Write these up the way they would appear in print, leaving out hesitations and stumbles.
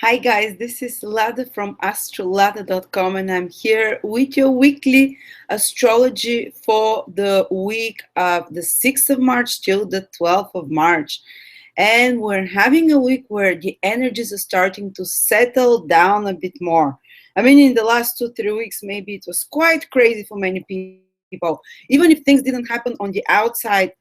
Hi guys, this is Lada from Astrolada.com, and I'm here with your weekly astrology for the week of the 6th of March till the 12th of March. And we're having a week where the energies are starting to settle down a bit more. I mean, in the last 2-3 weeks, maybe it was quite crazy for many people. Even if things didn't happen on the outside,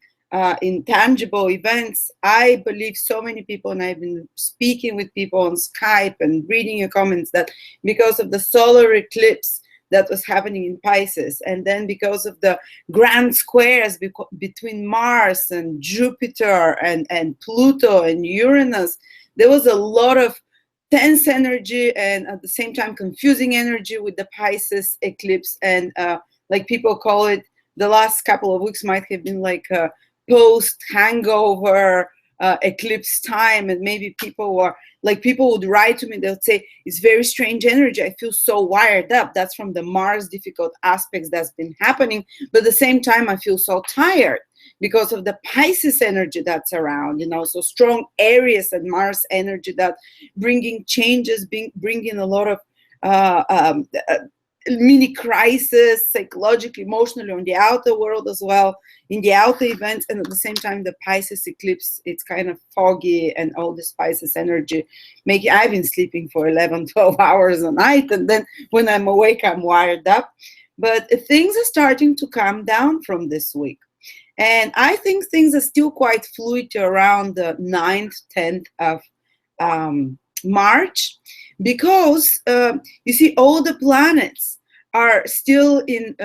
in tangible events, I believe so many people, and I've been speaking with people on Skype and reading your comments, that because of the solar eclipse that was happening in Pisces, and then because of the grand squares between Mars and Jupiter and Pluto and Uranus, there was a lot of tense energy and at the same time confusing energy with the Pisces eclipse. And like people call it, the last couple of weeks might have been like a post hangover eclipse time, and maybe people would write to me, they'll say it's very strange energy, I feel so wired up. That's from the Mars difficult aspects that's been happening, but at the same time I feel so tired because of the Pisces energy that's around, so strong Aries and Mars energy that bringing changes, bringing a lot of mini crisis psychologically, emotionally, on the outer world as well, in the outer events. And at the same time, the Pisces eclipse, it's kind of foggy, and all this Pisces energy making, I've been sleeping for 11-12 hours a night, and then when I'm awake I'm wired up. But things are starting to calm down from this week, and I think things are still quite fluid around the 9th, 10th of March, because you see, all the planets are still in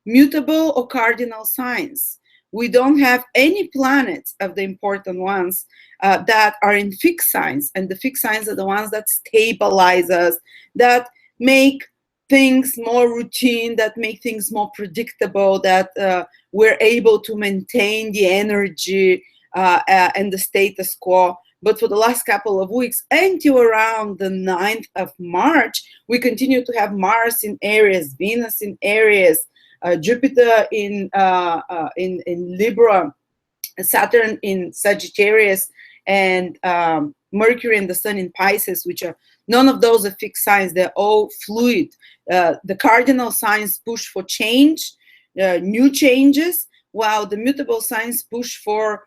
mutable or cardinal signs. We don't have any planets of the important ones that are in fixed signs, and the fixed signs are the ones that stabilize us, that make things more routine, that make things more predictable, that we're able to maintain the energy and the status quo. But for the last couple of weeks, until around the 9th of March, we continue to have Mars in Aries, Venus in Aries, Jupiter in Libra, Saturn in Sagittarius, and Mercury and the Sun in Pisces, which are, none of those are fixed signs. They're all fluid. The cardinal signs push for change, new changes, while the mutable signs push for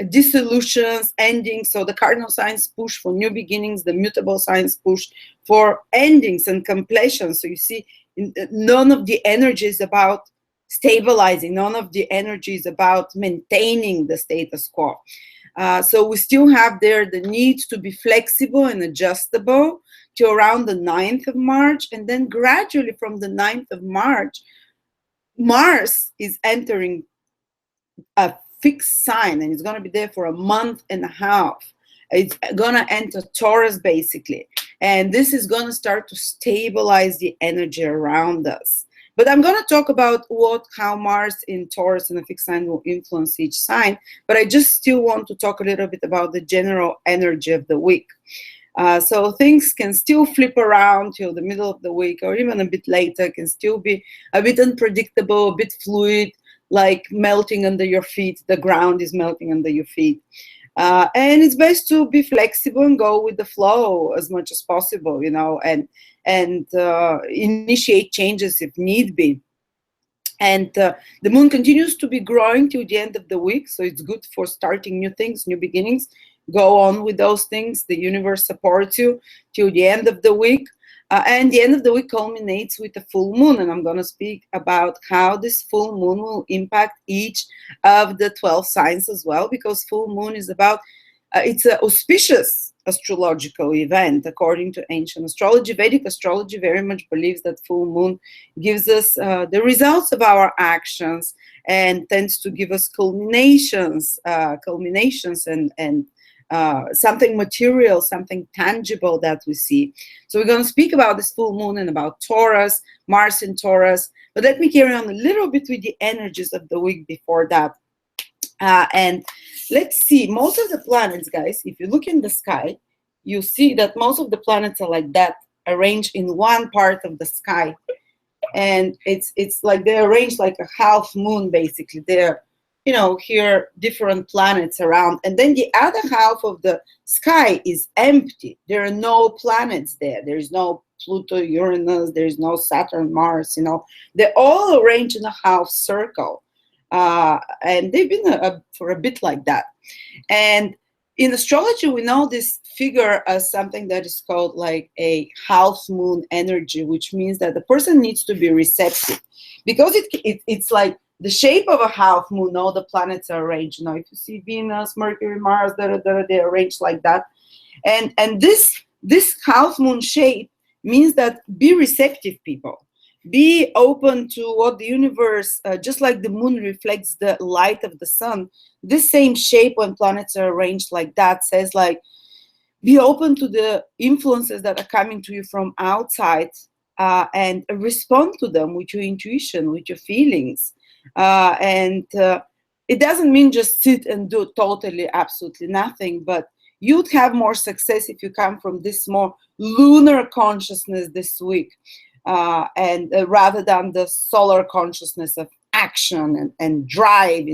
dissolutions, endings. So the cardinal signs push for new beginnings, the mutable signs push for endings and completion. So you see, none of the energy is about stabilizing, none of the energy is about maintaining the status quo. So we still have there the need to be flexible and adjustable to around the 9th of March, and then gradually from the 9th of March, Mars is entering a fixed sign, and it's going to be there for a month and a half. It's going to enter Taurus basically, and this is going to start to stabilize the energy around us. But I'm going to talk about how Mars in Taurus in a fixed sign will influence each sign, but I just still want to talk a little bit about the general energy of the week. So things can still flip around till the middle of the week, or even a bit later, can still be a bit unpredictable, a bit fluid, like melting under your feet. The ground is melting under your feet. And it's best to be flexible and go with the flow as much as possible, and initiate changes if need be. And the moon continues to be growing till the end of the week, so it's good for starting new things, new beginnings. Go on with those things. The universe supports you till the end of the week. And the end of the week culminates with a full moon, and I'm going to speak about how this full moon will impact each of the 12 signs as well, because full moon is about, it's an auspicious astrological event according to ancient astrology. Vedic astrology very much believes that full moon gives us the results of our actions, and tends to give us culminations and something material, something tangible that we see. So we're going to speak about this full moon and about Taurus, Mars in Taurus. But let me carry on a little bit with the energies of the week before that. And let's see, most of the planets, guys, if you look in the sky, you see that most of the planets are like that, arranged in one part of the sky. And it's like they're arranged like a half moon, basically. They're here different planets around, and then the other half of the sky is empty. There are no planets there. There's no Pluto, Uranus, there's no Saturn, Mars. They're all arranged in a half circle, and they've been for a bit like that. And in astrology, we know this figure as something that is called like a half moon energy, which means that the person needs to be receptive, because it's like the shape of a half moon. All the planets are arranged. If you see Venus, Mercury, Mars, they're arranged like that. And this half moon shape means that be receptive, people. Be open to what the universe, just like the moon reflects the light of the sun, this same shape when planets are arranged like that says like, be open to the influences that are coming to you from outside, and respond to them with your intuition, with your feelings. And it doesn't mean just sit and do totally, absolutely nothing, but you'd have more success if you come from this more lunar consciousness this week, and rather than the solar consciousness of action and drive.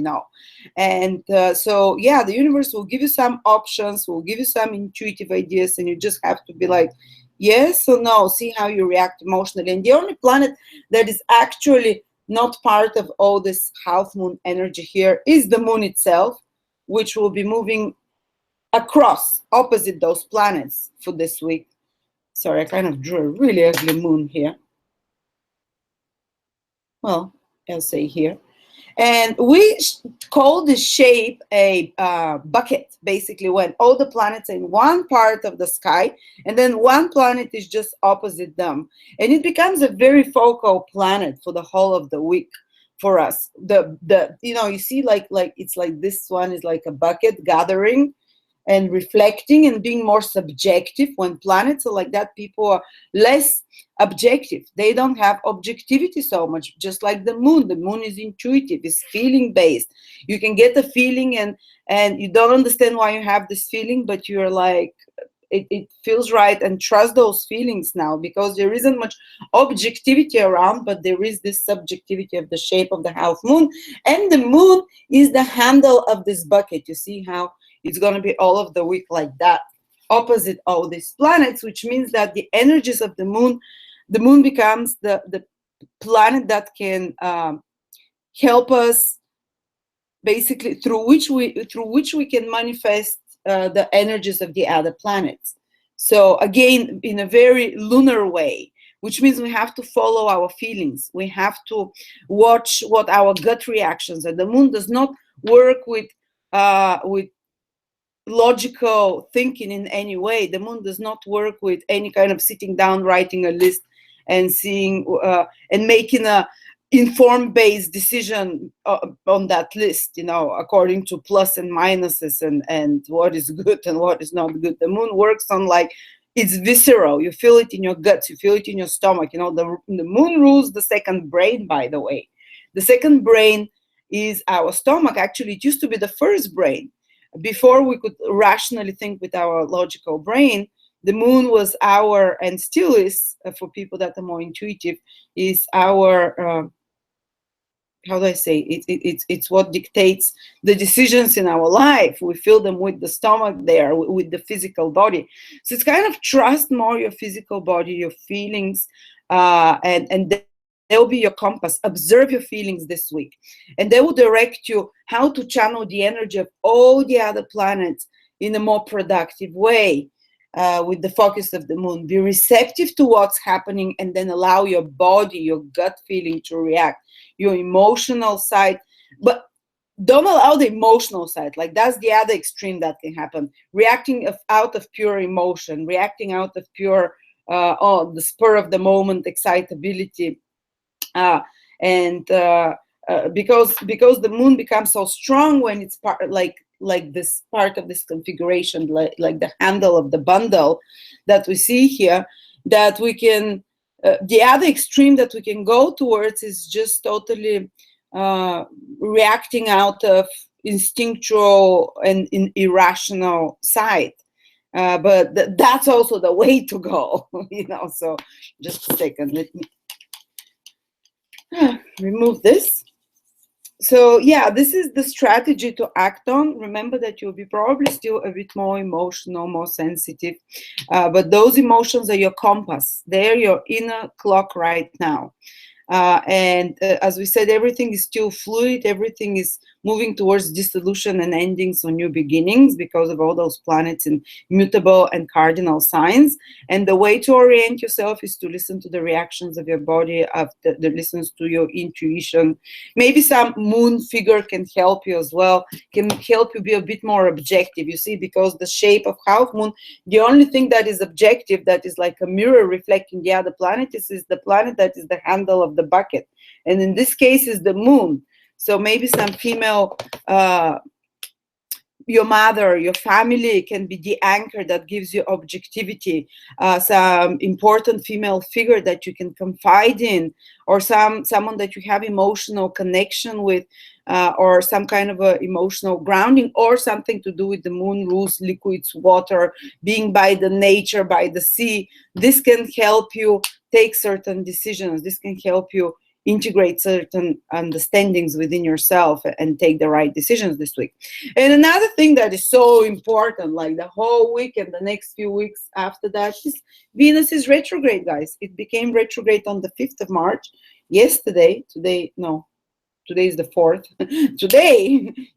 And so yeah, the universe will give you some options, will give you some intuitive ideas, and you just have to be like yes or no, see how you react emotionally. And the only planet that is actually not part of all this half moon energy here is the moon itself, which will be moving across opposite those planets for this week. Sorry, I kind of drew a really ugly moon here. Well, I'll say here. And we call this shape a bucket, basically, when all the planets are in one part of the sky, and then one planet is just opposite them. And it becomes a very focal planet for the whole of the week for us. You see, like it's like this one is like a bucket gathering and reflecting and being more subjective. When planets are like that, people are less objective. They don't have objectivity so much, just like the moon. The moon is intuitive, is feeling based. You can get a feeling and you don't understand why you have this feeling, but you're like, it feels right, and trust those feelings now, because there isn't much objectivity around, but there is this subjectivity of the shape of the half moon. And the moon is the handle of this bucket. You see how it's going to be all of the week like that, opposite all these planets, which means that the energies of the moon becomes the planet that can help us, basically, through which we can manifest the energies of the other planets. So again, in a very lunar way, which means we have to follow our feelings. We have to watch what our gut reactions are. The moon does not work with logical thinking in any way. The moon does not work with any kind of sitting down, writing a list, and seeing and making a informed based decision on that list, according to plus and minuses and what is good and what is not good. The moon works on like, it's visceral. You feel it in your guts, you feel it in your stomach. The moon rules the second brain, by the way. The second brain is our stomach. Actually, it used to be the first brain. Before we could rationally think with our logical brain, the moon was and still is, for people that are more intuitive, is our, how do I say, it's what dictates the decisions in our life. We feel them with the stomach there, with the physical body. So it's kind of trust more your physical body, your feelings, and they'll be your compass. Observe your feelings this week, and they will direct you how to channel the energy of all the other planets in a more productive way, with the focus of the moon. Be receptive to what's happening, and then allow your body, your gut feeling to react, your emotional side. But don't allow the emotional side. Like, that's the other extreme that can happen. Reacting out of pure emotion, reacting out of pure, the spur of the moment excitability. Because the moon becomes so strong when it's part, like this part of this configuration, like the handle of the bundle that we see here, that we can, the other extreme that we can go towards is just totally reacting out of instinctual and irrational side. But that's also the way to go. So just a second, let me remove this. So yeah, this is the strategy to act on. Remember that you'll be probably still a bit more emotional, more sensitive, but those emotions are your compass. They're your inner clock right now. And as we said, everything is still fluid. Everything is moving towards dissolution and endings or new beginnings because of all those planets in mutable and cardinal signs. And the way to orient yourself is to listen to the reactions of your body, of the listens to your intuition. Maybe some moon figure can help you as well, can help you be a bit more objective, you see, because the shape of half moon, the only thing that is objective, that is like a mirror reflecting the other planet, is the planet that is the handle of the bucket. And in this case is the moon. So maybe some female, your mother, your family can be the anchor that gives you objectivity, some important female figure that you can confide in, or someone that you have emotional connection with, or some kind of a emotional grounding, or something to do with the moon rules, liquids, water, being by the nature, by the sea. This can help you take certain decisions. This can help you integrate certain understandings within yourself and take the right decisions this week. And another thing that is so important, like the whole week and the next few weeks after that, is Venus is retrograde, guys. It became retrograde on the 5th of March. Yesterday, today is the 4th.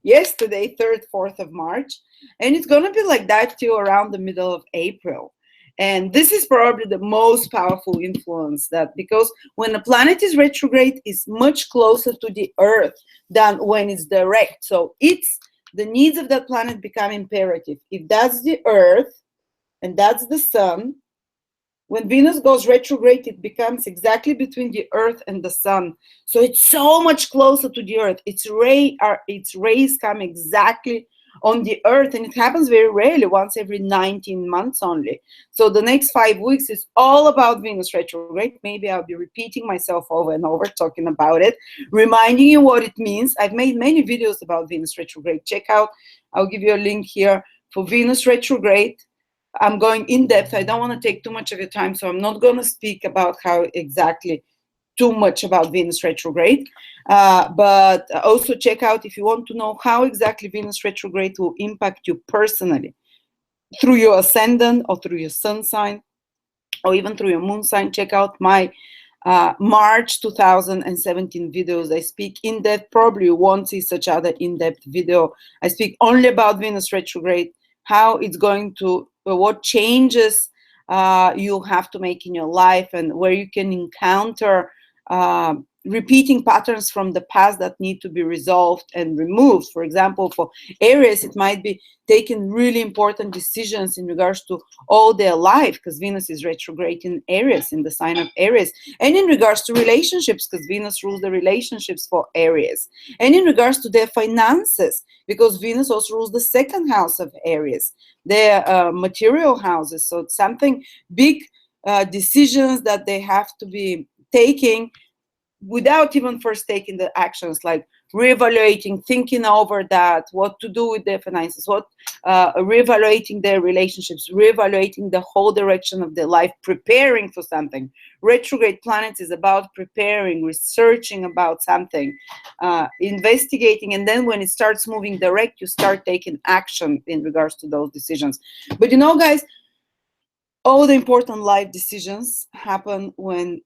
Yesterday, 3rd, 4th of March. And it's going to be like that till around the middle of April. And this is probably the most powerful influence, that because when a planet is retrograde, it's much closer to the Earth than when it's direct. So it's the needs of that planet become imperative. If that's the Earth and that's the Sun, when Venus goes retrograde, it becomes exactly between the Earth and the Sun. So it's so much closer to the Earth. Its rays come exactly on the Earth, and it happens very rarely, once every 19 months only. So the next 5 weeks is all about Venus retrograde. Maybe I'll be repeating myself over and over, talking about it, reminding you what it means. I've made many videos about Venus retrograde. Check out, I'll give you a link here for Venus retrograde. I'm going in depth. I don't want to take too much of your time, so I'm not going to speak about how exactly too much about Venus retrograde. But also check out, if you want to know how exactly Venus retrograde will impact you personally through your ascendant or through your sun sign or even through your moon sign, check out my March 2017 videos. I speak in depth. Probably you won't see such other in-depth video. I speak only about Venus retrograde, how it's going to, what changes you have to make in your life, and where you can encounter repeating patterns from the past that need to be resolved and removed. For example, for Aries, it might be taking really important decisions in regards to all their life, because Venus is retrograde in Aries, in the sign of Aries, and in regards to relationships, because Venus rules the relationships for Aries, and in regards to their finances, because Venus also rules the second house of Aries, their material houses. So it's something big, decisions that they have to be taking without even first taking the actions, like reevaluating, thinking over that, what to do with their finances, what reevaluating their relationships, reevaluating the whole direction of their life, preparing for something. Retrograde planets is about preparing, researching about something, investigating, and then when it starts moving direct, you start taking action in regards to those decisions. But you know, guys, all the important life decisions happen when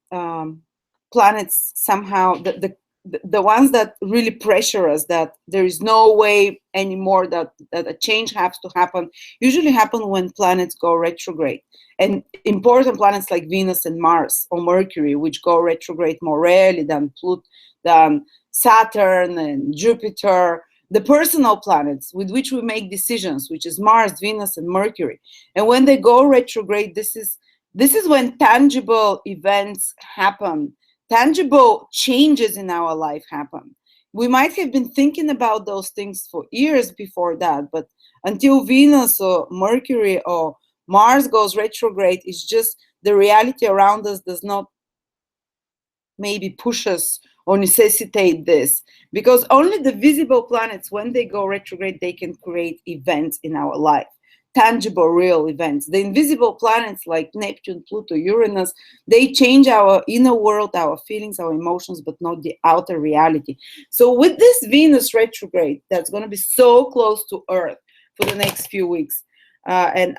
planets somehow, the ones that really pressure us, that there is no way anymore that a change has to happen, usually happen when planets go retrograde. And important planets like Venus and Mars or Mercury, which go retrograde more rarely than Pluto, than Saturn and Jupiter, the personal planets with which we make decisions, which is Mars, Venus, and Mercury. And when they go retrograde, this is when tangible events happen, tangible changes in our life happen. We might have been thinking about those things for years before that, but until Venus or Mercury or Mars goes retrograde, it's just the reality around us does not maybe push us or necessitate this, because only the visible planets, when they go retrograde, they can create events in our life, tangible, real events. The invisible planets like Neptune, Pluto, Uranus, they change our inner world, our feelings, our emotions, but not the outer reality. So with this Venus retrograde, that's going to be so close to Earth for the next few weeks. And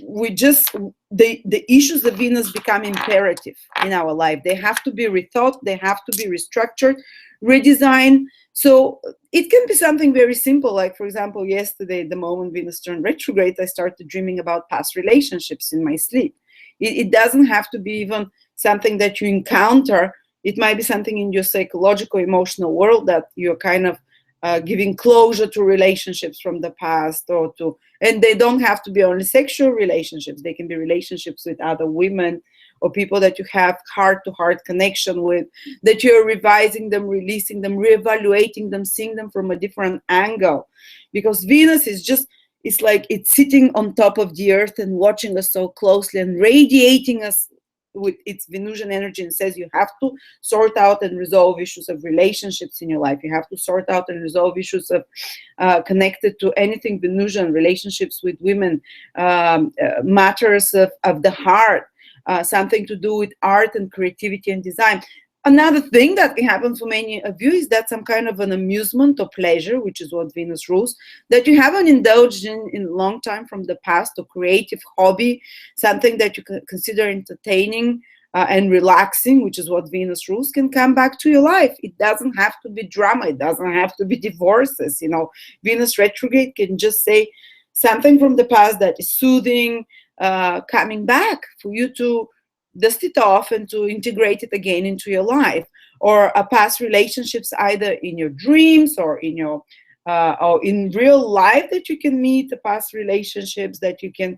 we just, the issues of Venus become imperative in our life. They have to be rethought, they have to be restructured, redesigned. So it can be something very simple, like, for example, yesterday, the moment Venus turned retrograde, I started dreaming about past relationships in my sleep. It doesn't have to be even something that you encounter. It might be something in your psychological, emotional world that you're kind of giving closure to relationships from the past, or to, and they don't have to be only sexual relationships. They can be relationships with other women or people that you have heart-to-heart connection with, that you're revising them, releasing them, reevaluating them, seeing them from a different angle. Because Venus is just, it's like it's sitting on top of the earth and watching us so closely and radiating us with its Venusian energy, and says you have to sort out and resolve issues of relationships in your life. You have to sort out and resolve issues of connected to anything Venusian, relationships with women, matters of the heart, something to do with art and creativity and design. Another thing that can happen for many of you is that some kind of an amusement or pleasure, which is what Venus rules, that you haven't indulged in a long time from the past, or creative hobby, something that you consider entertaining and relaxing, which is what Venus rules, can come back to your life. It doesn't have to be drama. It doesn't have to be divorces. You know, Venus retrograde can just say something from the past that is soothing, coming back for you to dust it off and to integrate it again into your life. Or past relationships, either in your dreams or in your or in real life, that you can meet the past relationships, that you can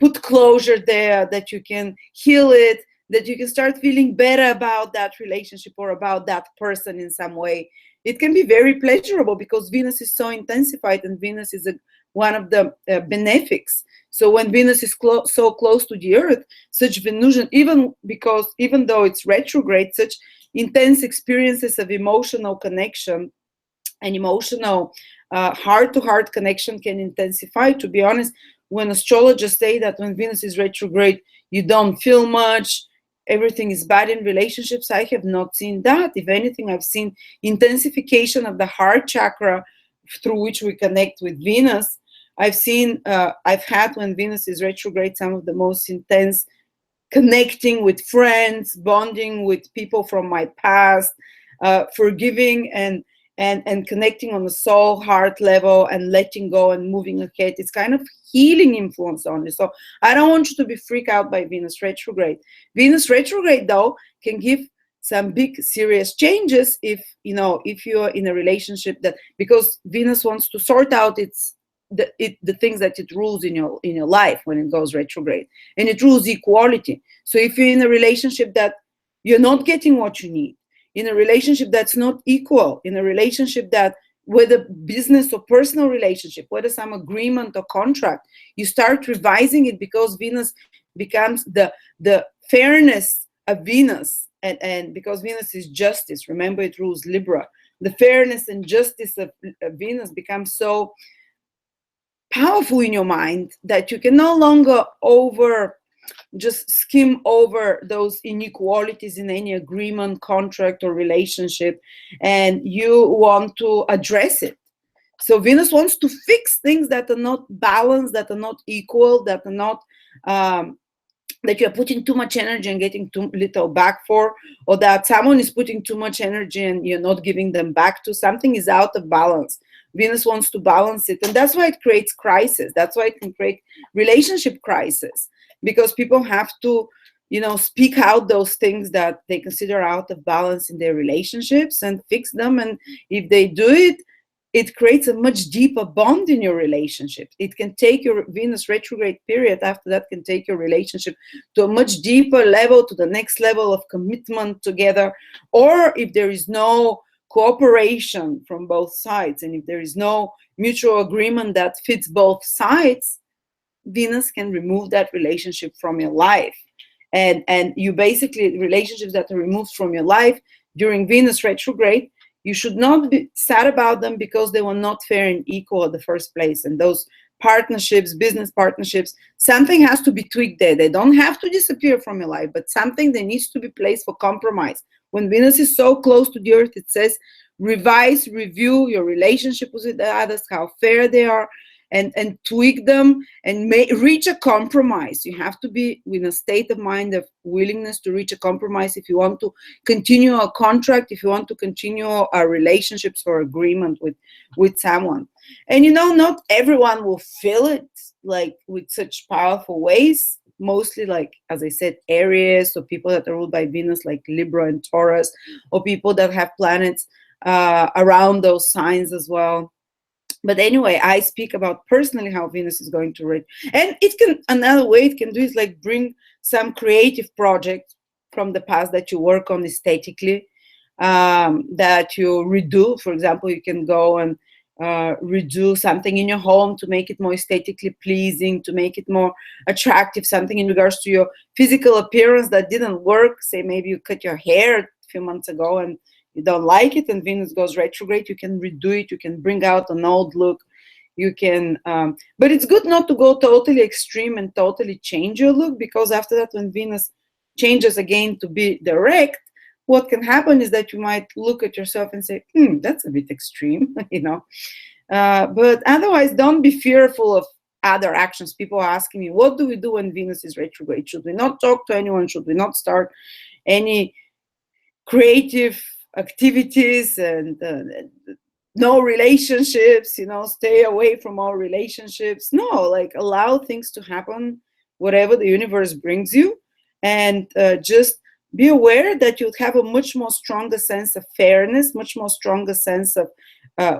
put closure there, that you can heal it, that you can start feeling better about that relationship or about that person in some way. It can be very pleasurable because Venus is so intensified, and Venus is one of the benefics. So when Venus is so close to the Earth, such Venusian, even though it's retrograde, such intense experiences of emotional connection and emotional heart-to-heart connection can intensify. To be honest, when astrologers say that when Venus is retrograde, you don't feel much, everything is bad in relationships, I have not seen that. If anything, I've seen intensification of the heart chakra through which we connect with Venus. I've had, when Venus is retrograde, some of the most intense connecting with friends, bonding with people from my past, forgiving and connecting on the soul heart level, and letting go and moving ahead. It's kind of healing influence on you. So I don't want you to be freaked out by Venus retrograde. Venus retrograde, though, can give some big serious changes if you're in a relationship, that because Venus wants to sort out the things that it rules in your life when it goes retrograde, and it rules equality. So if you're in a relationship that you're not getting what you need, in a relationship that's not equal, in a relationship that, whether business or personal relationship, whether some agreement or contract, you start revising it, because Venus becomes the fairness of Venus, and because Venus is justice, remember it rules Libra, the fairness and justice of Venus becomes so powerful in your mind that you can no longer just skim over those inequalities in any agreement, contract, or relationship, and you want to address it. So Venus wants to fix things that are not balanced, that are not equal, that are not that you're putting too much energy and getting too little back for, or that someone is putting too much energy and you're not giving them back to. Something is out of balance. Venus wants to balance it, and that's why it creates crisis. That's why it can create relationship crisis, because people have to, speak out those things that they consider out of balance in their relationships and fix them. And if they do it, it creates a much deeper bond in your relationship. It can take your Venus retrograde period, after that, can take your relationship to a much deeper level, to the next level of commitment together. Or if there is no cooperation from both sides, and if there is no mutual agreement that fits both sides, Venus can remove that relationship from your life. And you basically, relationships that are removed from your life during Venus retrograde, you should not be sad about them, because they were not fair and equal at the first place. And those partnerships, business partnerships, something has to be tweaked there. They don't have to disappear from your life, but something that needs to be placed for compromise. When Venus is so close to the earth, it says revise, review your relationship with the others, how fair they are, and tweak them and reach a compromise. You have to be in a state of mind of willingness to reach a compromise if you want to continue a contract, if you want to continue a relationships or agreement with someone. And not everyone will feel it like with such powerful ways. Mostly, like as I said, Aries, or people that are ruled by Venus, like Libra and Taurus, or people that have planets around those signs as well. But anyway, I speak about personally how Venus is going to read. And another way it can do is like bring some creative project from the past that you work on aesthetically, that you redo. For example, you can go and redo something in your home to make it more aesthetically pleasing, to make it more attractive, something in regards to your physical appearance that didn't work. Say maybe you cut your hair a few months ago and you don't like it, and Venus goes retrograde, you can redo it, you can bring out an old look, you can, but it's good not to go totally extreme and totally change your look, because after that, when Venus changes again to be direct, what can happen is that you might look at yourself and say, that's a bit extreme, but otherwise, don't be fearful of other actions. People are asking me, what do we do when Venus is retrograde? Should we not talk to anyone? Should we not start any creative activities, and no relationships, stay away from all relationships? No, like allow things to happen, whatever the universe brings you, and just be aware that you'll have a much more stronger sense of fairness, much more stronger sense of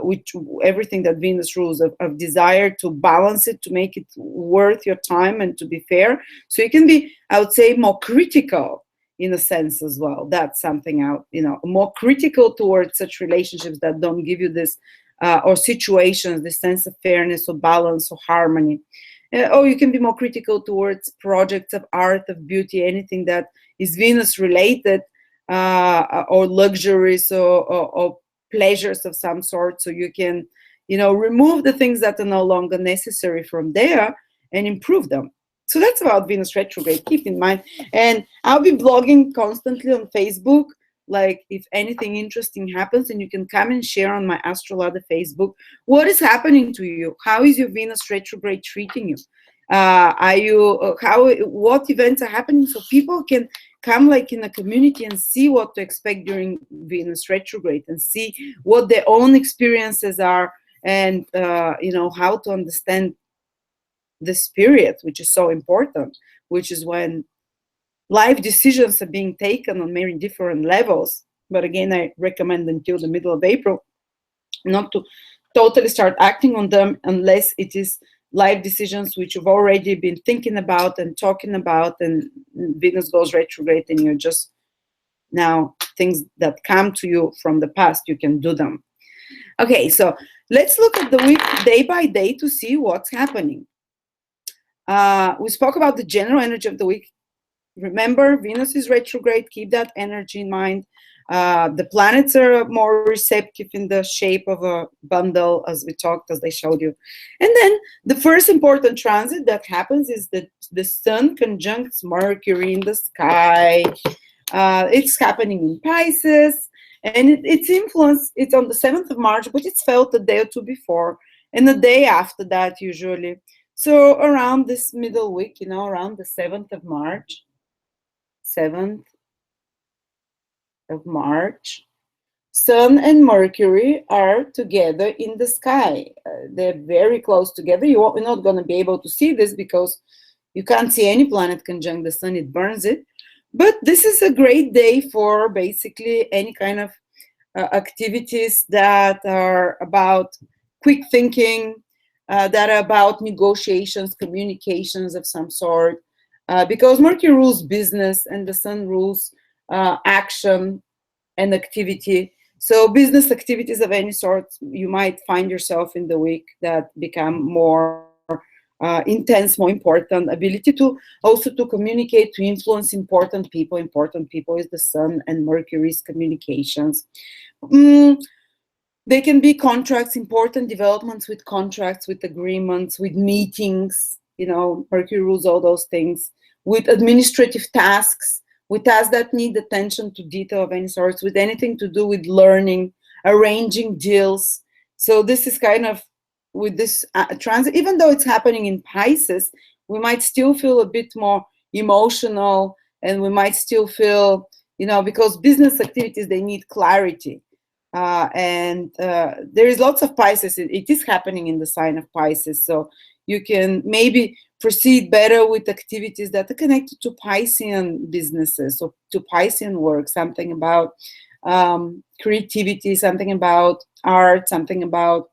which everything that Venus rules, of desire to balance it, to make it worth your time and to be fair. So you can be, I would say, more critical in a sense as well. That's something out, more critical towards such relationships that don't give you this, or situations, this sense of fairness or balance or harmony. Or you can be more critical towards projects of art, of beauty, anything that is Venus related, or luxuries or pleasures of some sort. So you can, remove the things that are no longer necessary from there and improve them. So that's about Venus retrograde, keep in mind. And I'll be blogging constantly on Facebook, like if anything interesting happens, and you can come and share on my Astrolada Facebook what is happening to you. How is your Venus retrograde treating you? What events are happening, so people can come like in a community and see what to expect during Venus retrograde, and see what their own experiences are, and how to understand this period, which is so important, which is when life decisions are being taken on many different levels. But again, I recommend until the middle of April not to totally start acting on them unless it is life decisions which you've already been thinking about and talking about, and Venus goes retrograde, and you're just now things that come to you from the past, you can do them. Okay, so let's look at the week day by day to see what's happening. We spoke about the general energy of the week. Remember, Venus is retrograde. Keep that energy in mind. The planets are more receptive in the shape of a bundle, as we talked, as I showed you. And then the first important transit that happens is that the Sun conjuncts Mercury in the sky. It's happening in Pisces, and its influence, it's on the 7th of March, but it's felt a day or two before, and the day after that usually. So around this middle week, around the 7th of March, 7th of March, Sun and Mercury are together in the sky. They're very close together. You're not going to be able to see this because you can't see any planet conjunct the Sun. It burns it. But this is a great day for basically any kind of activities that are about quick thinking, that are about negotiations, communications of some sort, because Mercury rules business and the Sun rules action and activity. So business activities of any sort, you might find yourself in the week that become more intense, more important. Ability to also to communicate, to influence important people. Important people is the Sun and Mercury's communications. They can be contracts, important developments with contracts, with agreements, with meetings. Mercury rules all those things, with administrative tasks, with tasks that need attention to detail of any sorts, with anything to do with learning, arranging deals. So this is kind of with this transit, even though it's happening in Pisces, we might still feel a bit more emotional, and we might still feel, because business activities, they need clarity. And there is lots of Pisces. It is happening in the sign of Pisces. So you can maybe proceed better with activities that are connected to Piscean businesses, or to Piscean work, something about creativity, something about art, something about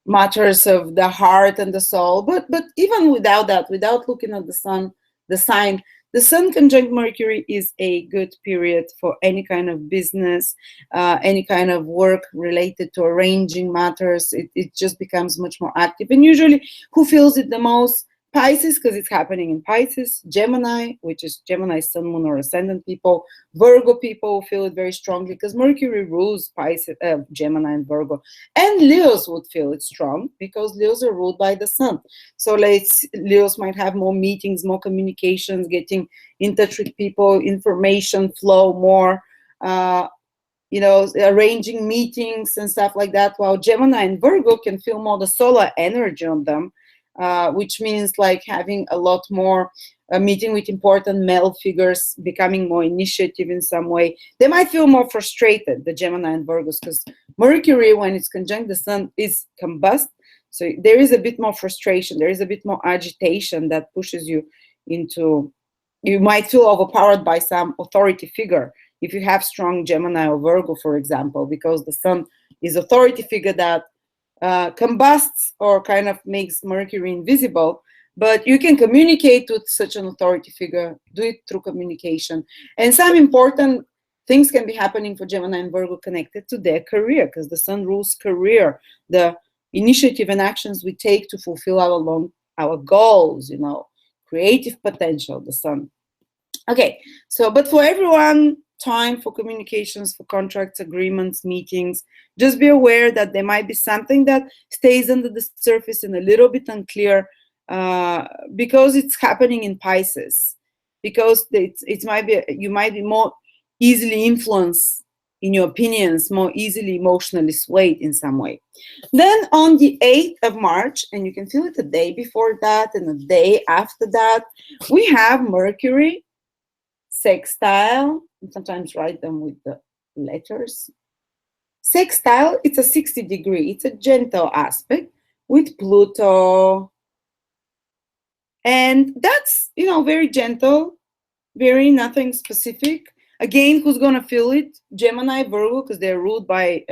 matters of the heart and the soul. But even without that, without looking at the sun, the sign, the Sun conjunct Mercury is a good period for any kind of business, any kind of work related to arranging matters. It just becomes much more active. And usually, who feels it the most? Pisces, because it's happening in Pisces. Gemini, which is Gemini sun, moon, or ascendant people. Virgo people feel it very strongly because Mercury rules Pisces, Gemini, and Virgo. And Leos would feel it strong because Leos are ruled by the sun. So Leos might have more meetings, more communications, getting in touch with people, information flow more, arranging meetings and stuff like that. While Gemini and Virgo can feel more the solar energy on them, which means like having a lot more meeting with important male figures, becoming more initiative in some way. They might feel more frustrated, the Gemini and Virgos, because Mercury, when it's conjunct the sun, is combust. So there is a bit more frustration. There is a bit more agitation that pushes you into, you might feel overpowered by some authority figure. If you have strong Gemini or Virgo, for example, because the sun is authority figure that combusts or kind of makes Mercury invisible, but you can communicate with such an authority figure, do it through communication. And some important things can be happening for Gemini and Virgo connected to their career, because the sun rules career, the initiative and actions we take to fulfill our goals, creative potential, the sun. Okay, so, but for everyone, time for communications, for contracts, agreements, meetings, just be aware that there might be something that stays under the surface and a little bit unclear, because it's happening in Pisces, because it might be, you might be more easily influenced in your opinions, more easily emotionally swayed in some way. Then on the 8th of March, and you can feel it the day before that and the day after that, we have Mercury sextile, and sometimes write them with the letters. Sextile, it's a 60-degree, it's a gentle aspect with Pluto. And that's, very gentle, very nothing specific. Again, who's going to feel it? Gemini, Virgo, because they're ruled by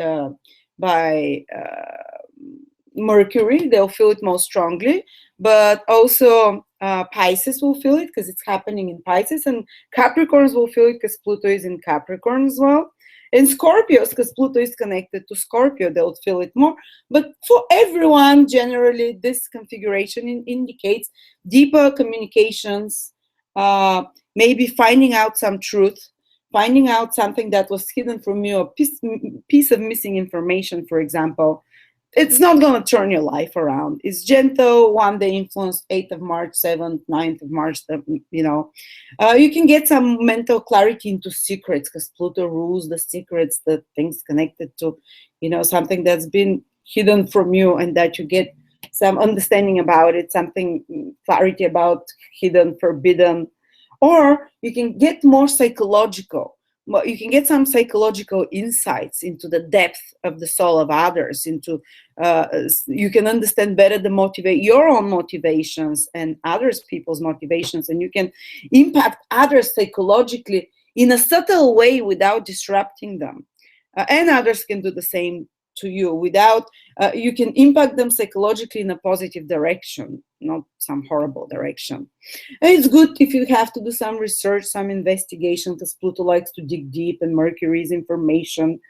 Mercury. They'll feel it most strongly. But also Pisces will feel it because it's happening in Pisces. And Capricorns will feel it because Pluto is in Capricorn as well. And Scorpios, because Pluto is connected to Scorpio, they'll feel it more. But for everyone, generally, this configuration indicates deeper communications, maybe finding out some truth, finding out something that was hidden from you, a piece of missing information, for example. It's not going to turn your life around. It's gentle, one-day influence, 8th of March, 7th, 9th of March, you can get some mental clarity into secrets, because Pluto rules the secrets, the things connected to, something that's been hidden from you, and that you get some understanding about it, something, clarity about hidden, forbidden. Or you can get more psychological. You can get some psychological insights into the depth of the soul of others. You can understand better your own motivations and others people's motivations, and you can impact others psychologically in a subtle way without disrupting them. And others can do the same to you without. You can impact them psychologically in a positive direction, not some horrible direction. And it's good if you have to do some research, some investigation, because Pluto likes to dig deep and Mercury is information.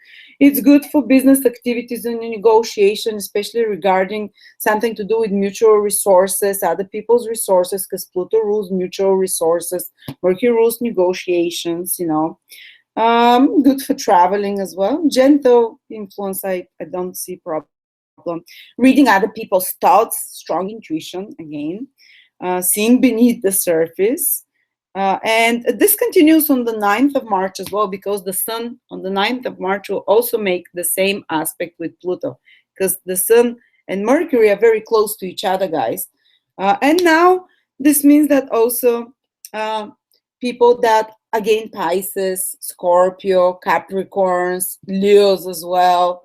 It's good for business activities and negotiation, especially regarding something to do with mutual resources, other people's resources, because Pluto rules mutual resources, Mercury rules negotiations, Good for traveling as well. Gentle influence, I don't see problem. Reading other people's thoughts, strong intuition again. Seeing beneath the surface. And this continues on the 9th of March as well, because the Sun on the 9th of March will also make the same aspect with Pluto, because the Sun and Mercury are very close to each other, guys. And now this means that also uh, people that, again, Pisces, Scorpio, Capricorns, Leos as well,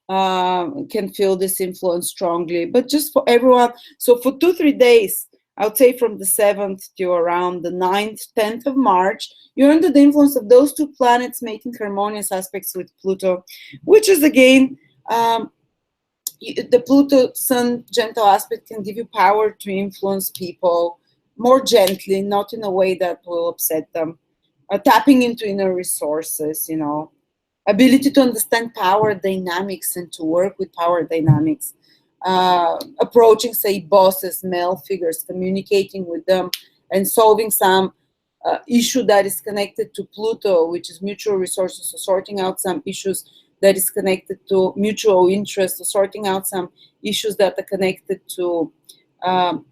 can feel this influence strongly. But just for everyone, so for 2-3 days, I would say from the 7th to around the 9th, 10th of March, you're under the influence of those two planets making harmonious aspects with Pluto, which is again, the Pluto Sun gentle aspect can give you power to influence people more gently, not in a way that will upset them. Tapping into inner resources, ability to understand power dynamics and to work with power dynamics. Approaching, say, bosses, male figures, communicating with them, and solving some issue that is connected to Pluto, which is mutual resources, so sorting out some issues that is connected to mutual interest, or sorting out some issues that are connected to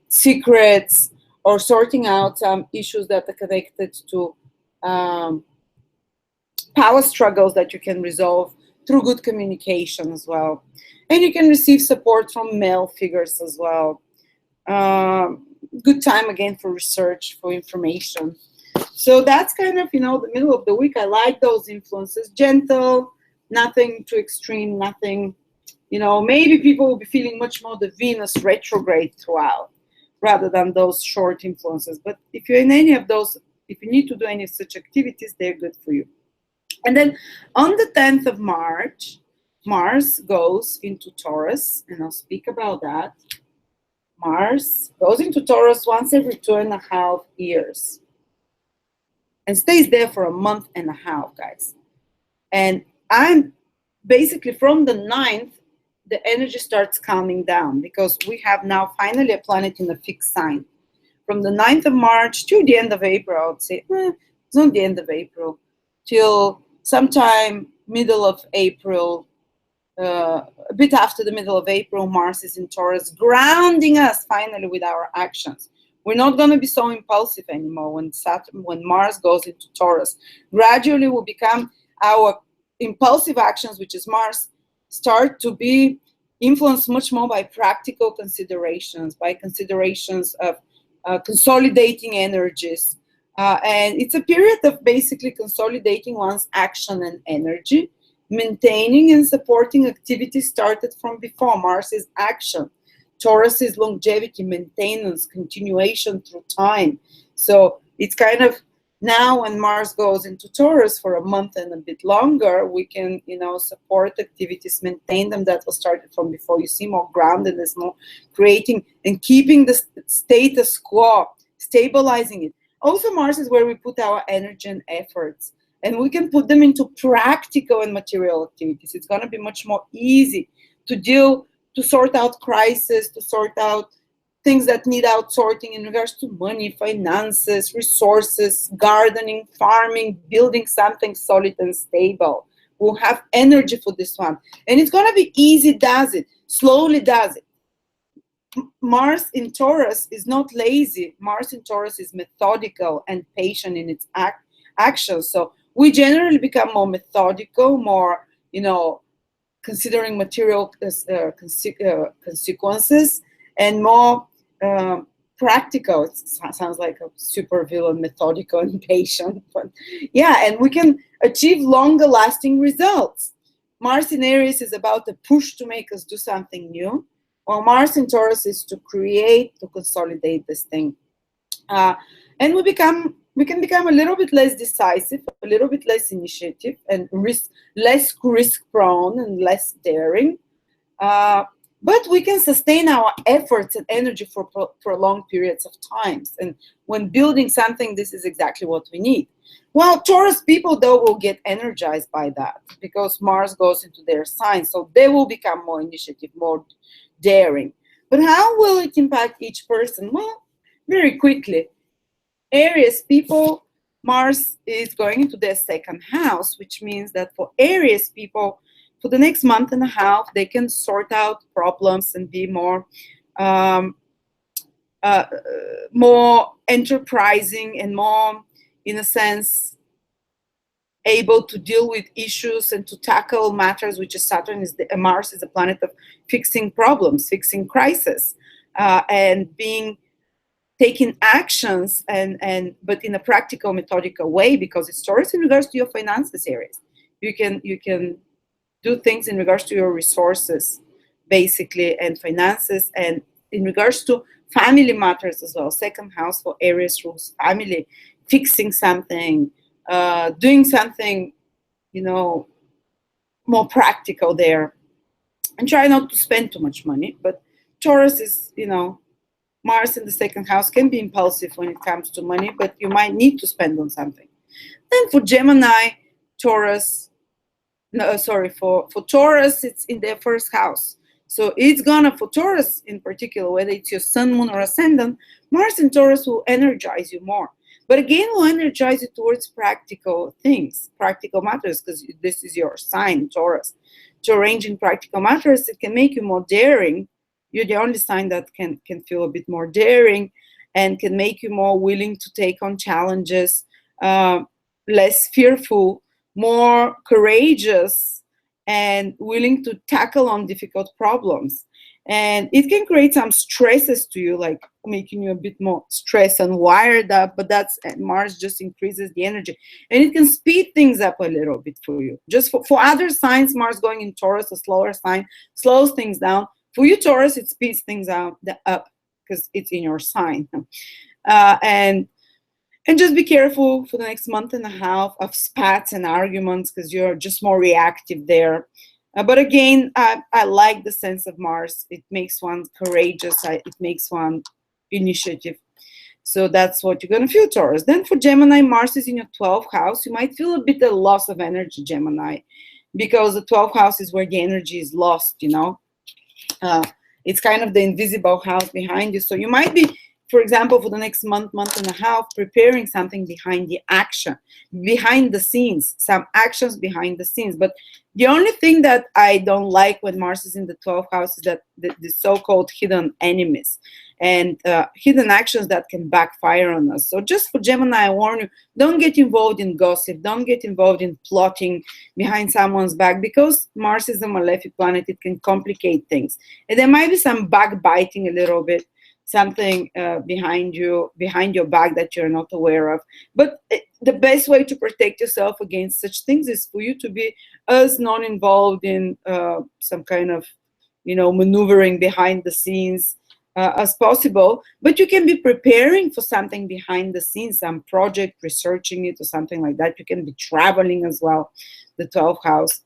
secrets, or sorting out some issues that are connected to um, power struggles that you can resolve through good communication as well. And you can receive support from male figures as well. Good time again for research, for information. So that's kind of, the middle of the week. I like those influences. Gentle, nothing too extreme, nothing, maybe people will be feeling much more the Venus retrograde throughout rather than those short influences. But if you're in any of those, if you need to do any such activities, they're good for you. And then on the 10th of March, Mars goes into Taurus, and I'll speak about that. Mars goes into Taurus once every 2.5 years and stays there for a month and a half, guys. And I'm basically from the 9th, the energy starts calming down because we have now finally a planet in a fixed sign. From the 9th of March to the end of April, I would say, it's not the end of April, till sometime middle of April, a bit after the middle of April, Mars is in Taurus, grounding us finally with our actions. We're not going to be so impulsive anymore when Mars goes into Taurus. Gradually will become our impulsive actions, which is Mars, start to be influenced much more by practical considerations, by considerations of consolidating energies. And it's a period of basically consolidating one's action and energy, maintaining and supporting activities started from before. Mars is action. Taurus is longevity, maintenance, continuation through time. So it's kind of now when Mars goes into Taurus for a month and a bit longer, we can, support activities, maintain them that was started from before. You see more groundedness, more creating and keeping the status quo, stabilizing it. Also, Mars is where we put our energy and efforts, and we can put them into practical and material activities. It's going to be much more easy to sort out crises, to sort out things that need outsorting in regards to money, finances, resources, gardening, farming, building something solid and stable. We'll have energy for this one. And it's going to be easy, does it? Slowly does it. Mars in Taurus is not lazy. Mars in Taurus is methodical and patient in its actions. So we generally become more methodical, more, considering material consequences, and more practical. It sounds like a super villain, methodical and patient, but yeah, and we can achieve longer lasting results. Mars in Aries is about the push to make us do something new, while Mars in Taurus is to create, to consolidate this thing. And we can become a little bit less decisive, a little bit less initiative, and less risk prone and less daring. But we can sustain our efforts and energy for long periods of times. And when building something, this is exactly what we need. Well, Taurus people, though, will get energized by that because Mars goes into their sign. So they will become more initiative, more daring. But how will it impact each person? Well, very quickly. Aries people Mars is going into their second house, which means that for Aries people, for the next month and a half, they can sort out problems and be um, uh, more enterprising and more, in a sense, able to deal with issues and to tackle matters, which is Saturn is Mars is a planet of fixing problems, fixing crisis, and being taking actions but in a practical, methodical way, because it's Taurus in regards to your finances areas. You can do things in regards to your resources, basically, and finances, and in regards to family matters as well. Second house for Aries rules family, fixing something, doing something, more practical there, and try not to spend too much money. But Taurus is, Mars in the second house can be impulsive when it comes to money, but you might need to spend on something. Then for Gemini, Taurus, no, sorry, for Taurus, it's in their first house. So it's gonna, for Taurus in particular, whether it's your sun, moon, or ascendant, Mars in Taurus will energize you more. But again, will energize you towards practical things, practical matters, because this is your sign, Taurus. To arrange in practical matters, it can make you more daring. You're the only sign that can feel a bit more daring and can make you more willing to take on challenges, less fearful, more courageous, and willing to tackle on difficult problems. And it can create some stresses to you, like making you a bit more stressed and wired up, but that's Mars just increases the energy. And it can speed things up a little bit for you. Just for other signs, Mars going in Taurus, a slower sign, slows things down. For you, Taurus, it speeds things up because it's in your sign. And just be careful for the next month and a half of spats and arguments, because you're just more reactive there. But again, I like the sense of Mars. It makes one courageous. It makes one initiative. So that's what you're going to feel, Taurus. Then for Gemini, Mars is in your 12th house. You might feel a bit of loss of energy, Gemini, because the 12th house is where the energy is lost, it's kind of the invisible house behind you. So you might be, for example, for the next month and a half, preparing something behind the action, behind the scenes, some actions behind the scenes. But the only thing that I don't like when Mars is in the 12th house is that the so-called hidden enemies and hidden actions that can backfire on us. So just for Gemini, I warn you, don't get involved in gossip. Don't get involved in plotting behind someone's back, because Mars is a malefic planet. It can complicate things. And there might be some backbiting a little bit, something behind your back that you're not aware of. But the best way to protect yourself against such things is for you to be as non-involved in some kind of, maneuvering behind the scenes as possible. But you can be preparing for something behind the scenes, some project, researching it or something like that. You can be traveling as well, the 12th house.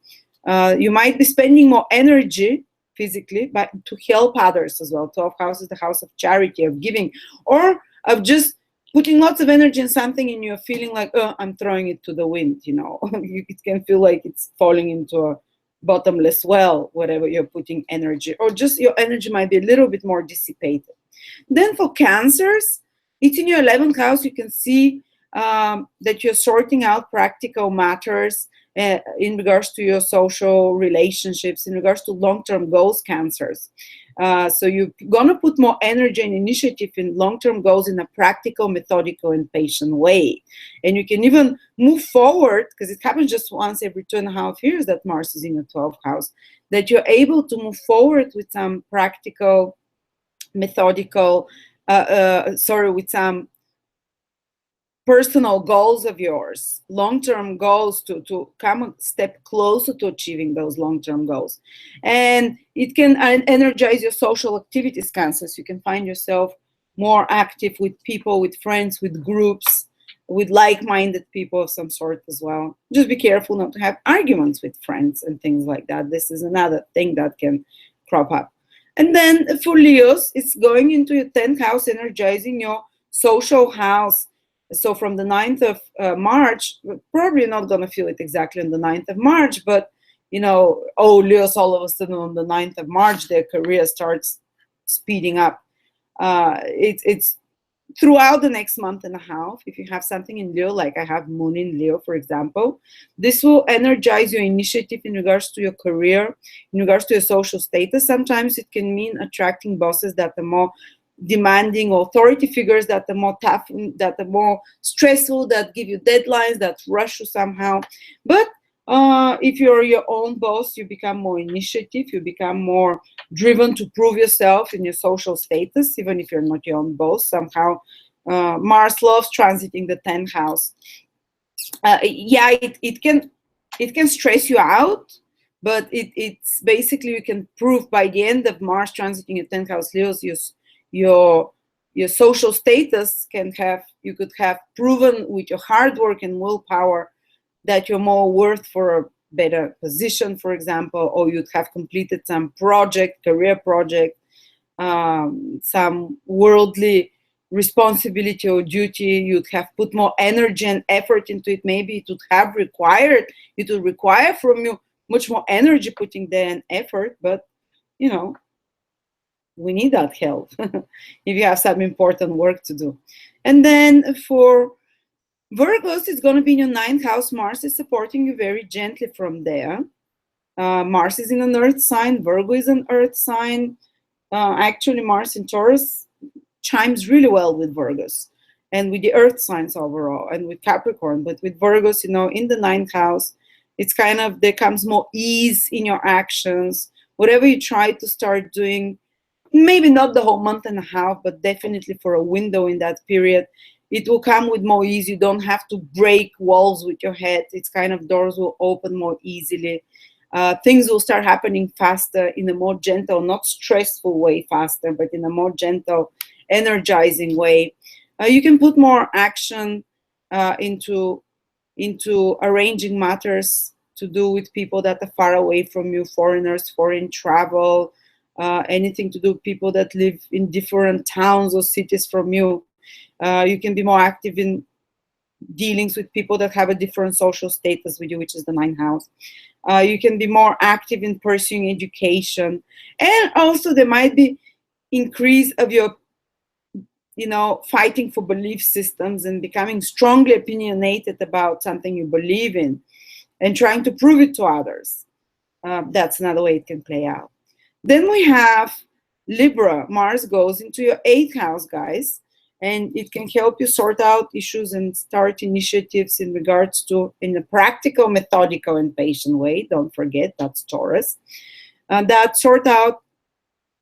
You might be spending more energy physically, but to help others as well. 12th house is the house of charity, of giving, or of just putting lots of energy in something and you're feeling like, oh, I'm throwing it to the wind, It can feel like it's falling into a bottomless well, whatever you're putting energy, or just your energy might be a little bit more dissipated. Then for Cancers, it's in your 11th house. You can see that you're sorting out practical matters in regards to your social relationships, in regards to long-term goals, Cancers. So you're going to put more energy and initiative in long-term goals in a practical, methodical, and patient way. And you can even move forward, because it happens just once every 2.5 years that Mars is in your 12th house, that you're able to move forward with some practical, methodical, with some personal goals of yours, long-term goals, to come a step closer to achieving those long-term goals. And it can energize your social activities, Cancers. You can find yourself more active with people, with friends, with groups, with like-minded people of some sort as well. Just be careful not to have arguments with friends and things like that. This is another thing that can crop up. And then for Leos, it's going into your 10th house, energizing your social house. So from the 9th of March, we're probably not going to feel it exactly on the 9th of March, but, Leos all of a sudden on the 9th of March, their career starts speeding up. It's throughout the next month and a half, if you have something in Leo, like I have Moon in Leo, for example, this will energize your initiative in regards to your career, in regards to your social status. Sometimes it can mean attracting bosses that are more demanding, authority figures that are more tough, that are more stressful, that give you deadlines, that rush you somehow. But if you're your own boss, you become more initiative, you become more driven to prove yourself in your social status, even if you're not your own boss. Somehow, Mars loves transiting the 10th house. Yeah, it can stress you out, but it's basically, you can prove by the end of Mars transiting your 10th house Leos, your social status you could have proven with your hard work and willpower that you're more worth for a better position, for example, or you'd have completed some project, career project, some worldly responsibility or duty. You'd have put more energy and effort into it. Maybe it would require from you much more energy putting there and effort, but you know, we need that help if you have some important work to do. And then for Virgos, it's going to be in your 9th house. Mars is supporting you very gently from there. Mars is in an earth sign. Virgo is an earth sign. Actually, Mars in Taurus chimes really well with Virgos and with the earth signs overall, and with Capricorn. But with Virgos, you know, in the 9th house, it's kind of, there comes more ease in your actions. Whatever you try to start doing, maybe not the whole month and a half, but definitely for a window in that period, it will come with more ease. You don't have to break walls with your head. It's kind of, doors will open more easily. Things will start happening faster, in a more gentle, not stressful way faster, but in a more gentle, energizing way. You can put more action into arranging matters to do with people that are far away from you, foreigners, foreign travel, anything to do with people that live in different towns or cities from you. You can be more active in dealings with people that have a different social status with you, which is the 9th house. You can be more active in pursuing education. And also there might be increase of your, you know, fighting for belief systems and becoming strongly opinionated about something you believe in and trying to prove it to others. That's another way it can play out. Then we have Libra. Mars goes into your 8th house, guys, and it can help you sort out issues and start initiatives in regards to, in a practical, methodical, and patient way. Don't forget, that's Taurus. That sort out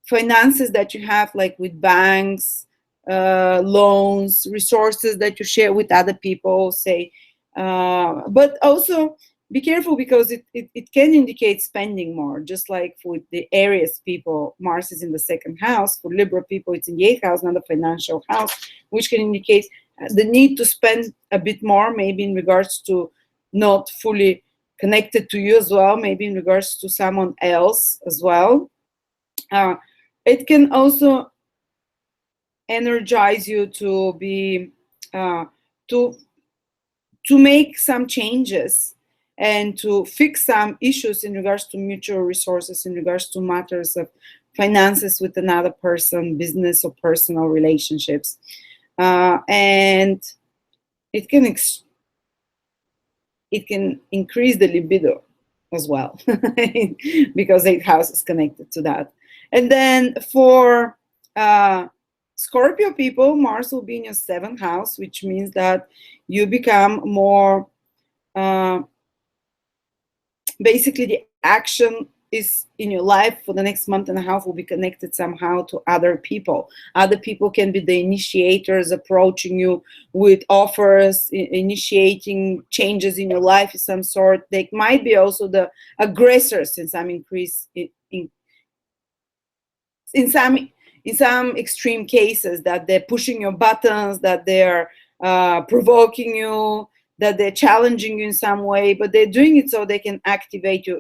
finances that you have, like with banks, loans, resources that you share with other people, say. But also be careful, because it can indicate spending more, just like for the Aries people, Mars is in the 2nd house. For Libra people, it's in the 8th house, not the financial house, which can indicate the need to spend a bit more, maybe in regards to not fully connected to you as well, maybe in regards to someone else as well. It can also energize you to be to make some changes and to fix some issues in regards to mutual resources, in regards to matters of finances with another person, business or personal relationships. And it can increase the libido as well, because 8th house is connected to that. And then for Scorpio people, Mars will be in your 7th house, which means that you become more, basically the action is in your life for the next month and a half will be connected somehow to other people. Other people can be the initiators, approaching you with offers, initiating changes in your life of some sort. They might be also the aggressors in some in some extreme cases, that they're pushing your buttons, that they're provoking you, that they're challenging you in some way, but they're doing it so they can activate you.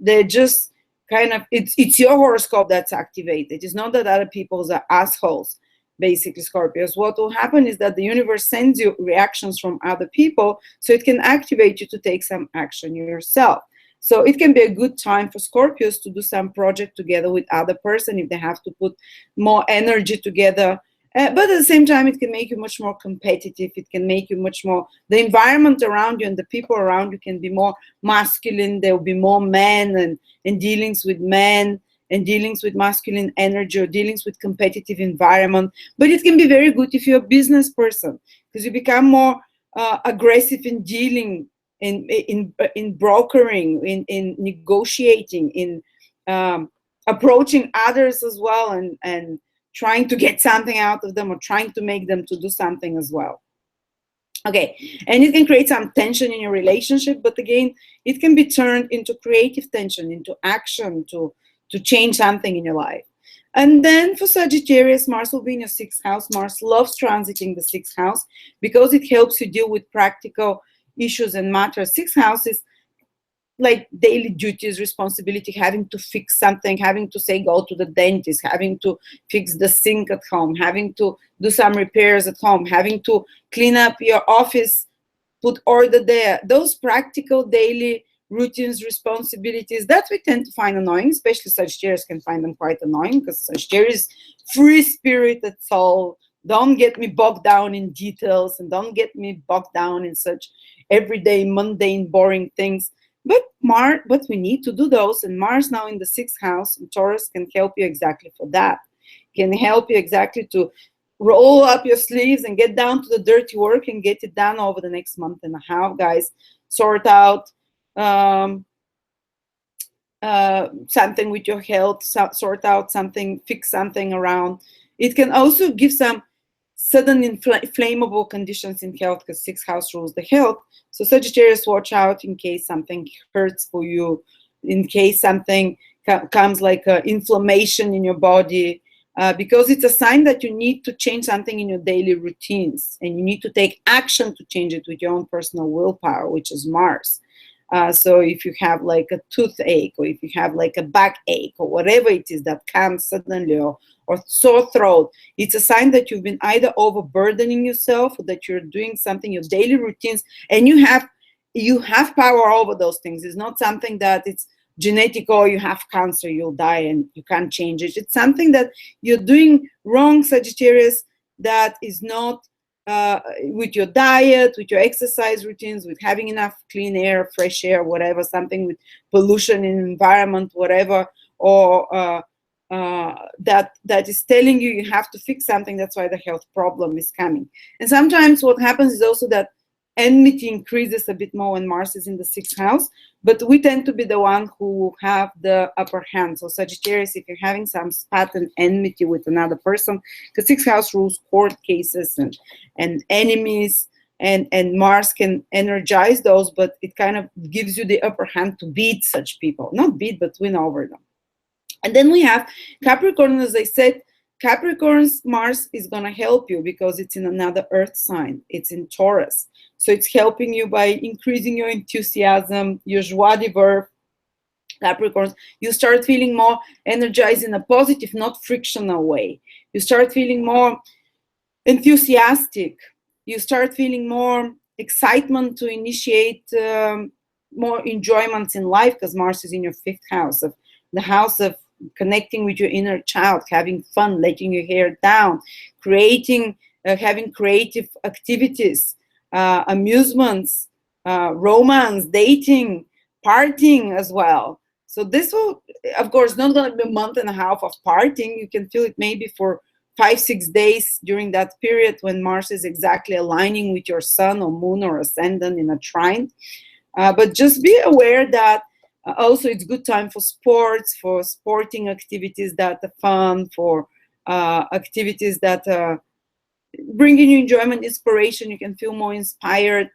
They're just kind of, it's your horoscope that's activated. It's not that other people's are assholes, basically, Scorpios. What will happen is that the universe sends you reactions from other people so it can activate you to take some action yourself. So it can be a good time for Scorpios to do some project together with other person if they have to put more energy together But at the same time, it can make you much more competitive. It can make you much more, the environment around you and the people around you can be more masculine. There will be more men and dealings with men and dealings with masculine energy or dealings with competitive environment. But it can be very good if you're a business person, because you become more aggressive in dealing, in brokering, in negotiating, in approaching others as well, and trying to get something out of them or trying to make them to do something as well. Okay, and it can create some tension in your relationship, but again, it can be turned into creative tension, into action, to change something in your life. And then for Sagittarius, Mars will be in your 6th house. Mars loves transiting the 6th house because it helps you deal with practical issues and matters. 6th house is like daily duties, responsibility, having to fix something, having to say go to the dentist, having to fix the sink at home, having to do some repairs at home, having to clean up your office, put order there. Those practical daily routines, responsibilities that we tend to find annoying, especially Sagittarius can find them quite annoying, because Sagittarius, free spirited soul, don't get me bogged down in details and don't get me bogged down in such everyday mundane boring things. But we need to do those, and Mars now in the 6th house in Taurus can help you exactly for that. Can help you exactly to roll up your sleeves and get down to the dirty work and get it done over the next month and a half, guys. Sort out something with your health, sort out something, fix something around. It can also give some sudden inflammable conditions in health, because 6th house rules the health. So Sagittarius, watch out in case something hurts for you, in case something comes like inflammation in your body, because it's a sign that you need to change something in your daily routines, and you need to take action to change it with your own personal willpower, which is Mars. So if you have like a toothache, or if you have like a backache, or whatever it is that comes suddenly, or sore throat, it's a sign that you've been either overburdening yourself, or that you're doing something, your daily routines, and you have power over those things. It's not something that it's genetic, or you have cancer, you'll die and you can't change it. It's something that you're doing wrong, Sagittarius, that is not with your diet, with your exercise routines, with having enough clean air, fresh air, whatever, something with pollution in environment, whatever, or that is telling you you have to fix something. That's why the health problem is coming. And sometimes what happens is also that enmity increases a bit more when Mars is in the 6th house, but we tend to be the one who have the upper hand. So Sagittarius, if you're having some spat and enmity with another person, the 6th house rules court cases and enemies, and Mars can energize those, but it kind of gives you the upper hand to beat such people. Not beat, but win over them. And then we have Capricorn. As I said, Capricorn's Mars is going to help you because it's in another earth sign. It's in Taurus. So it's helping you by increasing your enthusiasm, your joie de vivre. Capricorns, you start feeling more energized in a positive, not frictional way. You start feeling more enthusiastic. You start feeling more excitement to initiate more enjoyments in life, because Mars is in your 5th house, of the house of connecting with your inner child, having fun, letting your hair down, creating, having creative activities, amusements, romance, dating, partying as well. So this will, of course, not going to be a month and a half of partying. You can feel it maybe for 5-6 days during that period when Mars is exactly aligning with your sun or moon or ascendant in a trine. But just be aware that also it's good time for sports, for sporting activities that are fun, for activities that bring you enjoyment, inspiration. You can feel more inspired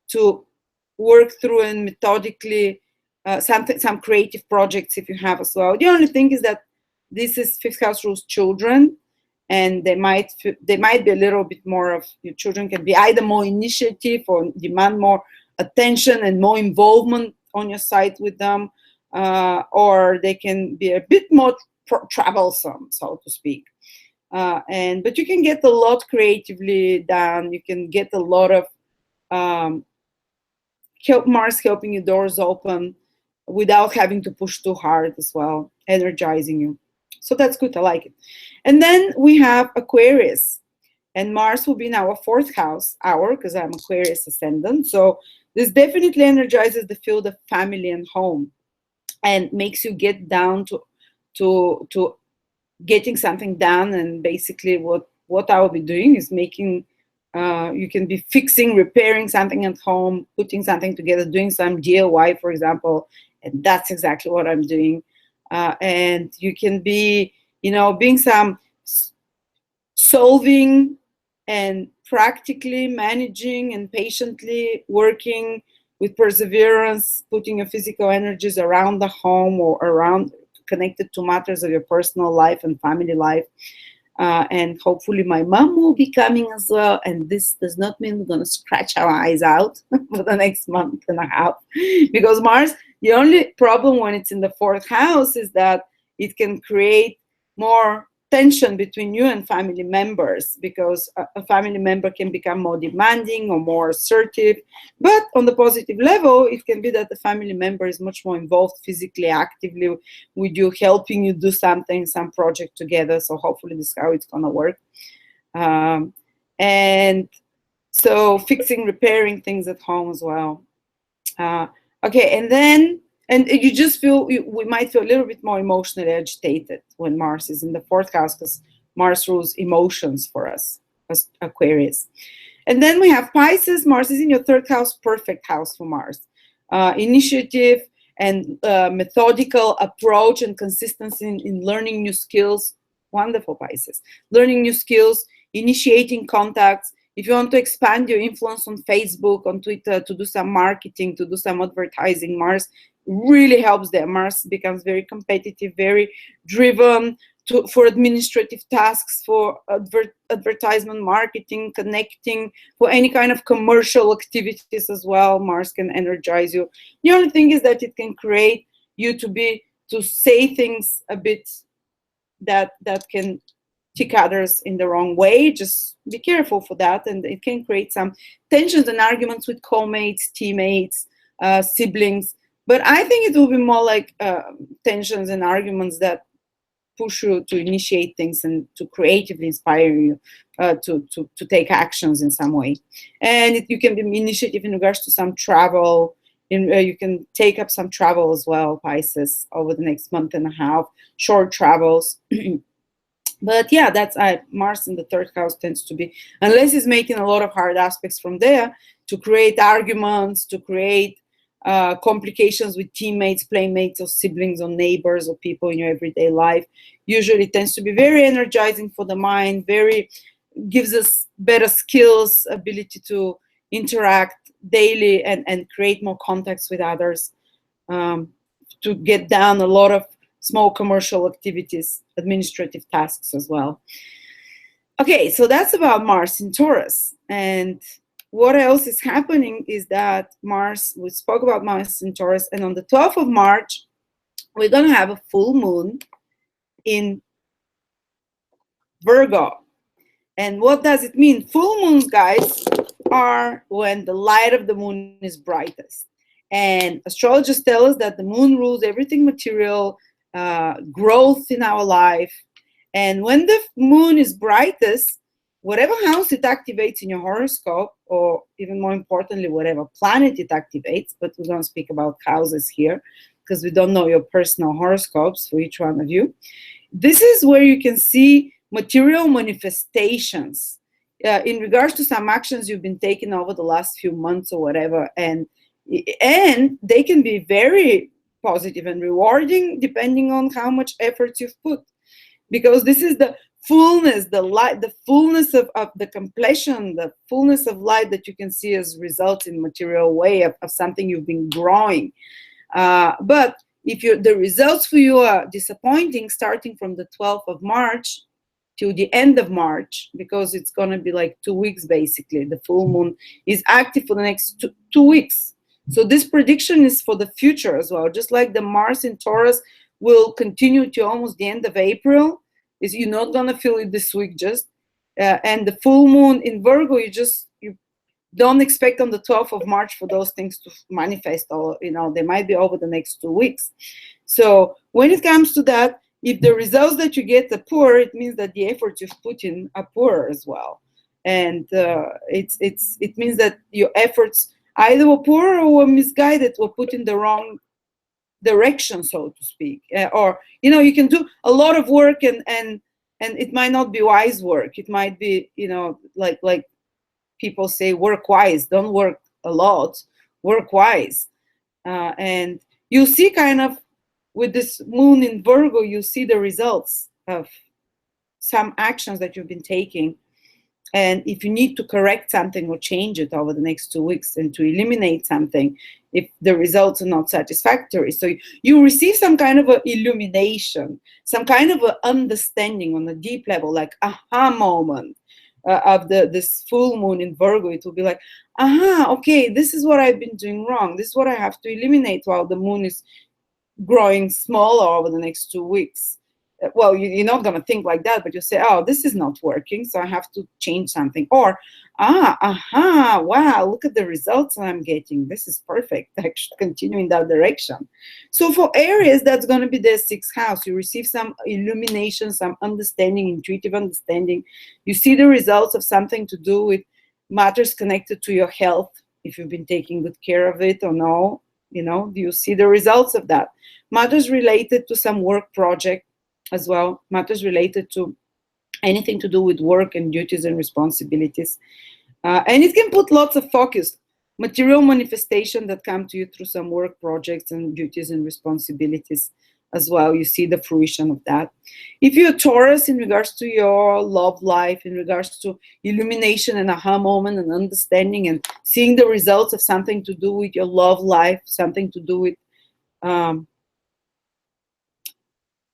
to work through and methodically some creative projects if you have as well. The only thing is that this is 5th house rules children, and they might be a little bit more of, your children can be either more initiative or demand more attention and more involvement on your side with them, or they can be a bit more troublesome, so to speak. But you can get a lot creatively done. You can get a lot of Mars helping your doors open without having to push too hard as well, energizing you. So that's good. I like it. And then we have Aquarius, and Mars will be in our 4th house, because I'm Aquarius ascendant. So this definitely energizes the field of family and home, and makes you get down to getting something done. And basically what I will be doing is making, you can be fixing, repairing something at home, putting something together, doing some DIY, for example. And that's exactly what I'm doing. And you can be, being some solving and practically managing and patiently working with perseverance, putting your physical energies around the home or around, connected to matters of your personal life and family life. And hopefully my mom will be coming as well. And this does not mean we're going to scratch our eyes out for the next month and a half. Because Mars, the only problem when it's in the 4th house is that it can create more tension between you and family members, because a family member can become more demanding or more assertive. But on the positive level, it can be that the family member is much more involved physically, actively with you, helping you do something, some project together. So hopefully this is how it's going to work. And so fixing, repairing things at home as well. Okay, and you just feel, we might feel a little bit more emotionally agitated when Mars is in the 4th house, because Mars rules emotions for us as Aquarius. And then we have Pisces. Mars is in your 3rd house, perfect house for Mars. Initiative and methodical approach and consistency in learning new skills. Wonderful, Pisces. Learning new skills, initiating contacts. If you want to expand your influence on Facebook, on Twitter, to do some marketing, to do some advertising, Mars really helps there. Mars becomes very competitive, very driven for administrative tasks, for advertisement, marketing, connecting, for any kind of commercial activities as well. Mars can energize you. The only thing is that it can create you to say things a bit that can tick others in the wrong way. Just be careful for that, and it can create some tensions and arguments with co-mates, teammates, siblings. But I think it will be more like tensions and arguments that push you to initiate things and to creatively inspire you to take actions in some way. And you can be initiative in regards to some travel. You can take up some travel as well, Pisces, over the next month and a half, short travels. But yeah, that's Mars in the 3rd house tends to be, unless it's making a lot of hard aspects from there, to create arguments, to create complications with teammates, playmates, or siblings, or neighbors, or people in your everyday life. Usually tends to be very energizing for the mind, gives us better skills, ability to interact daily and create more contacts with others, to get down a lot of small commercial activities, administrative tasks as well. Okay, so that's about Mars in Taurus. And what else is happening is that we spoke about Mars in Taurus, and on the 12th of March, we're going to have a full moon in Virgo. And what does it mean? Full moons, guys, are when the light of the moon is brightest. And astrologers tell us that the moon rules everything material, growth in our life. And when the moon is brightest, whatever house it activates in your horoscope, or even more importantly, whatever planet it activates, but we don't speak about houses here because we don't know your personal horoscopes for each one of you. This is where you can see material manifestations in regards to some actions you've been taking over the last few months or whatever. And they can be very positive and rewarding depending on how much effort you've put. Because this is the fullness, the light, the fullness of the completion, the fullness of light that you can see as results in material way of something you've been growing. But if the results for you are disappointing, starting from the 12th of March till the end of March, because it's going to be like 2 weeks basically, the full moon is active for the next two weeks. So this prediction is for the future as well. Just like the Mars in Taurus will continue to almost the end of April, you're not going to feel it this week just. And the full moon in Virgo, you don't expect on the 12th of March for those things to manifest, or they might be over the next 2 weeks. So when it comes to that, if the results that you get are poor, it means that the efforts you've put in are poor as well. And it means that your efforts either were poor or were misguided, were put in the wrong direction, so to speak. Or you can do a lot of work, and it might not be wise work. It might be, like people say, work wise. Don't work a lot, work wise. And you see, kind of, with this moon in Virgo, you see the results of some actions that you've been taking. And if you need to correct something or change it over the next 2 weeks, and to eliminate something, if the results are not satisfactory, so you receive some kind of an illumination, some kind of an understanding on a deep level, like aha moment of this full moon in Virgo. It will be like, aha, okay, this is what I've been doing wrong. This is what I have to eliminate while the moon is growing smaller over the next 2 weeks. Well, you're not going to think like that, but you say, oh, this is not working, so I have to change something. Or, wow, look at the results I'm getting. This is perfect. I should continue in that direction. So for Aries, that's going to be their 6th house. You receive some illumination, some understanding, intuitive understanding. You see the results of something to do with matters connected to your health, if you've been taking good care of it or no. You see the results of that. Matters related to some work project as well. Matters related to anything to do with work and duties and responsibilities. And it can put lots of focus. Material manifestation that come to you through some work projects and duties and responsibilities as well. You see the fruition of that. If you're Taurus, in regards to your love life, in regards to illumination and aha moment and understanding and seeing the results of something to do with your love life, something to do with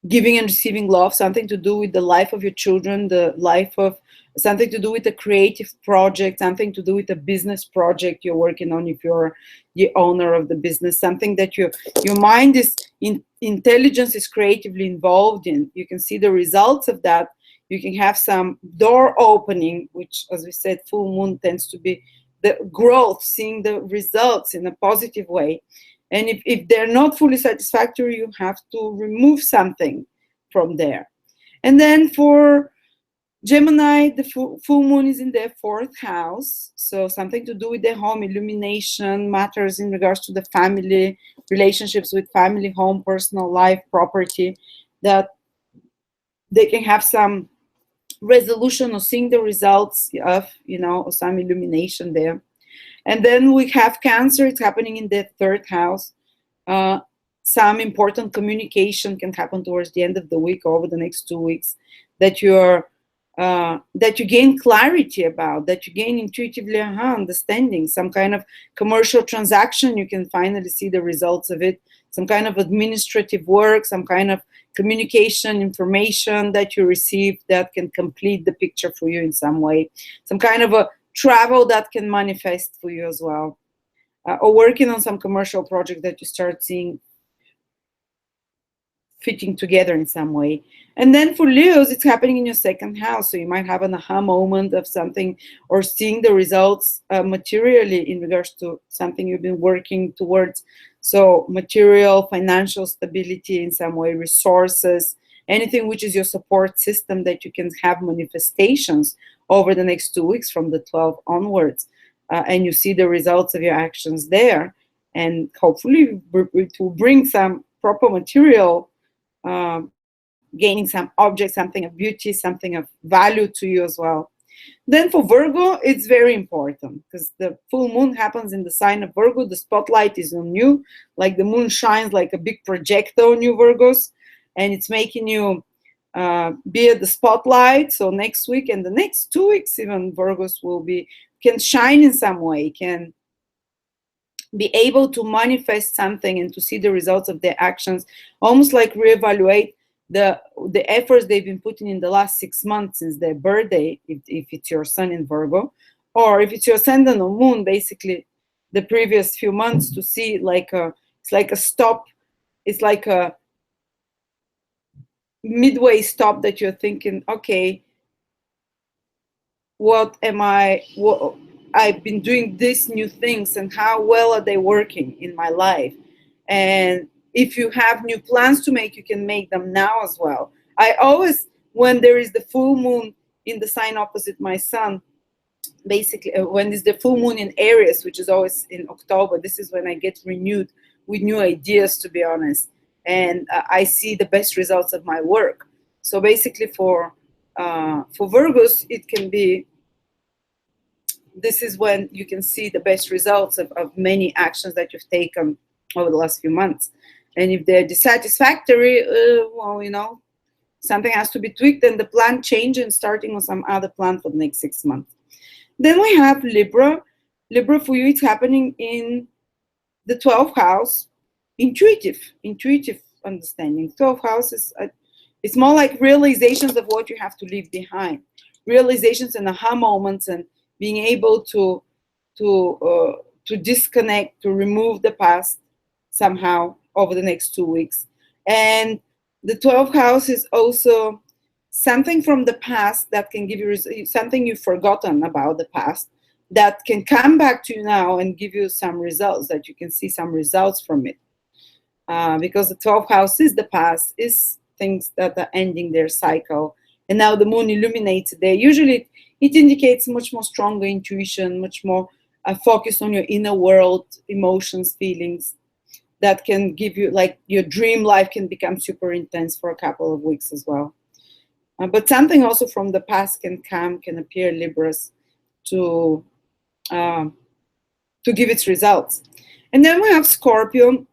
giving and receiving love, something to do with the life of your children, the life of something to do with a creative project, something to do with a business project you're working on if you're the owner of the business, something that your mind is intelligence is creatively involved in. You can see the results of that. You can have some door opening, which, as we said, full moon tends to be the growth, seeing the results in a positive way. And if they're not fully satisfactory, you have to remove something from there. And then for Gemini, the full moon is in their 4th house. So something to do with their home, illumination, matters in regards to the family, relationships with family, home, personal life, property, that they can have some resolution or seeing the results of, some illumination there. And then we have Cancer. It's happening in the 3rd house. Some important communication can happen towards the end of the week, over the next 2 weeks, that you gain clarity about, that you gain intuitively understanding. Some kind of commercial transaction, you can finally see the results of it. Some kind of administrative work, some kind of communication information that you receive that can complete the picture for you in some way. Some kind of a travel that can manifest for you as well, or working on some commercial project that you start seeing fitting together in some way. And then for Leos, it's happening in your 2nd house, so you might have an aha moment of something, or seeing the results materially in regards to something you've been working towards. So material, financial stability in some way, resources, anything which is your support system, that you can have manifestations over the next 2 weeks from the 12th onwards. And you see the results of your actions there. And hopefully it will bring some proper material, gaining some object, something of beauty, something of value to you as well. Then for Virgo, it's very important, because the full moon happens in the sign of Virgo. The spotlight is on you, like the moon shines like a big projector on you, Virgos, and it's making you be at the spotlight. So next week and the next 2 weeks, even, Virgos can shine in some way, can be able to manifest something and to see the results of their actions, almost like reevaluate the efforts they've been putting in the last 6 months since their birthday, if it's your sun in Virgo, or if it's your ascendant or moon, basically the previous few months, to see it's like a stop, it's like a midway stop that you're thinking, okay, I've been doing these new things, and how well are they working in my life? And If you have new plans to make, you can make them now as well. I always, when there is the full moon in the sign opposite my sun, basically when there's the full moon in Aries, which is always in October, this is when I get renewed with new ideas, to be honest, and I see the best results of my work. So basically for Virgos, it can be, this is when you can see the best results of many actions that you've taken over the last few months. And if they're dissatisfactory, well, something has to be tweaked and the plan change and starting on some other plan for the next 6 months. Then we have Libra. Libra, for you, it's happening in the 12th house. Intuitive understanding. 12th house is, it's more like realizations of what you have to leave behind. Realizations and aha moments, and being able to disconnect, to remove the past somehow over the next 2 weeks. And the 12th house is also something from the past that can give you something you've forgotten about the past that can come back to you now and give you some results, that you can see some results from it. Because the 12th house is the past, is things that are ending their cycle. And now the moon illuminates it there. Usually it indicates much more stronger intuition, much more focus on your inner world, emotions, feelings, that can give you, like, your dream life can become super intense for a couple of weeks as well. But something also from the past can appear, Libras, to give its results. And then we have Scorpio.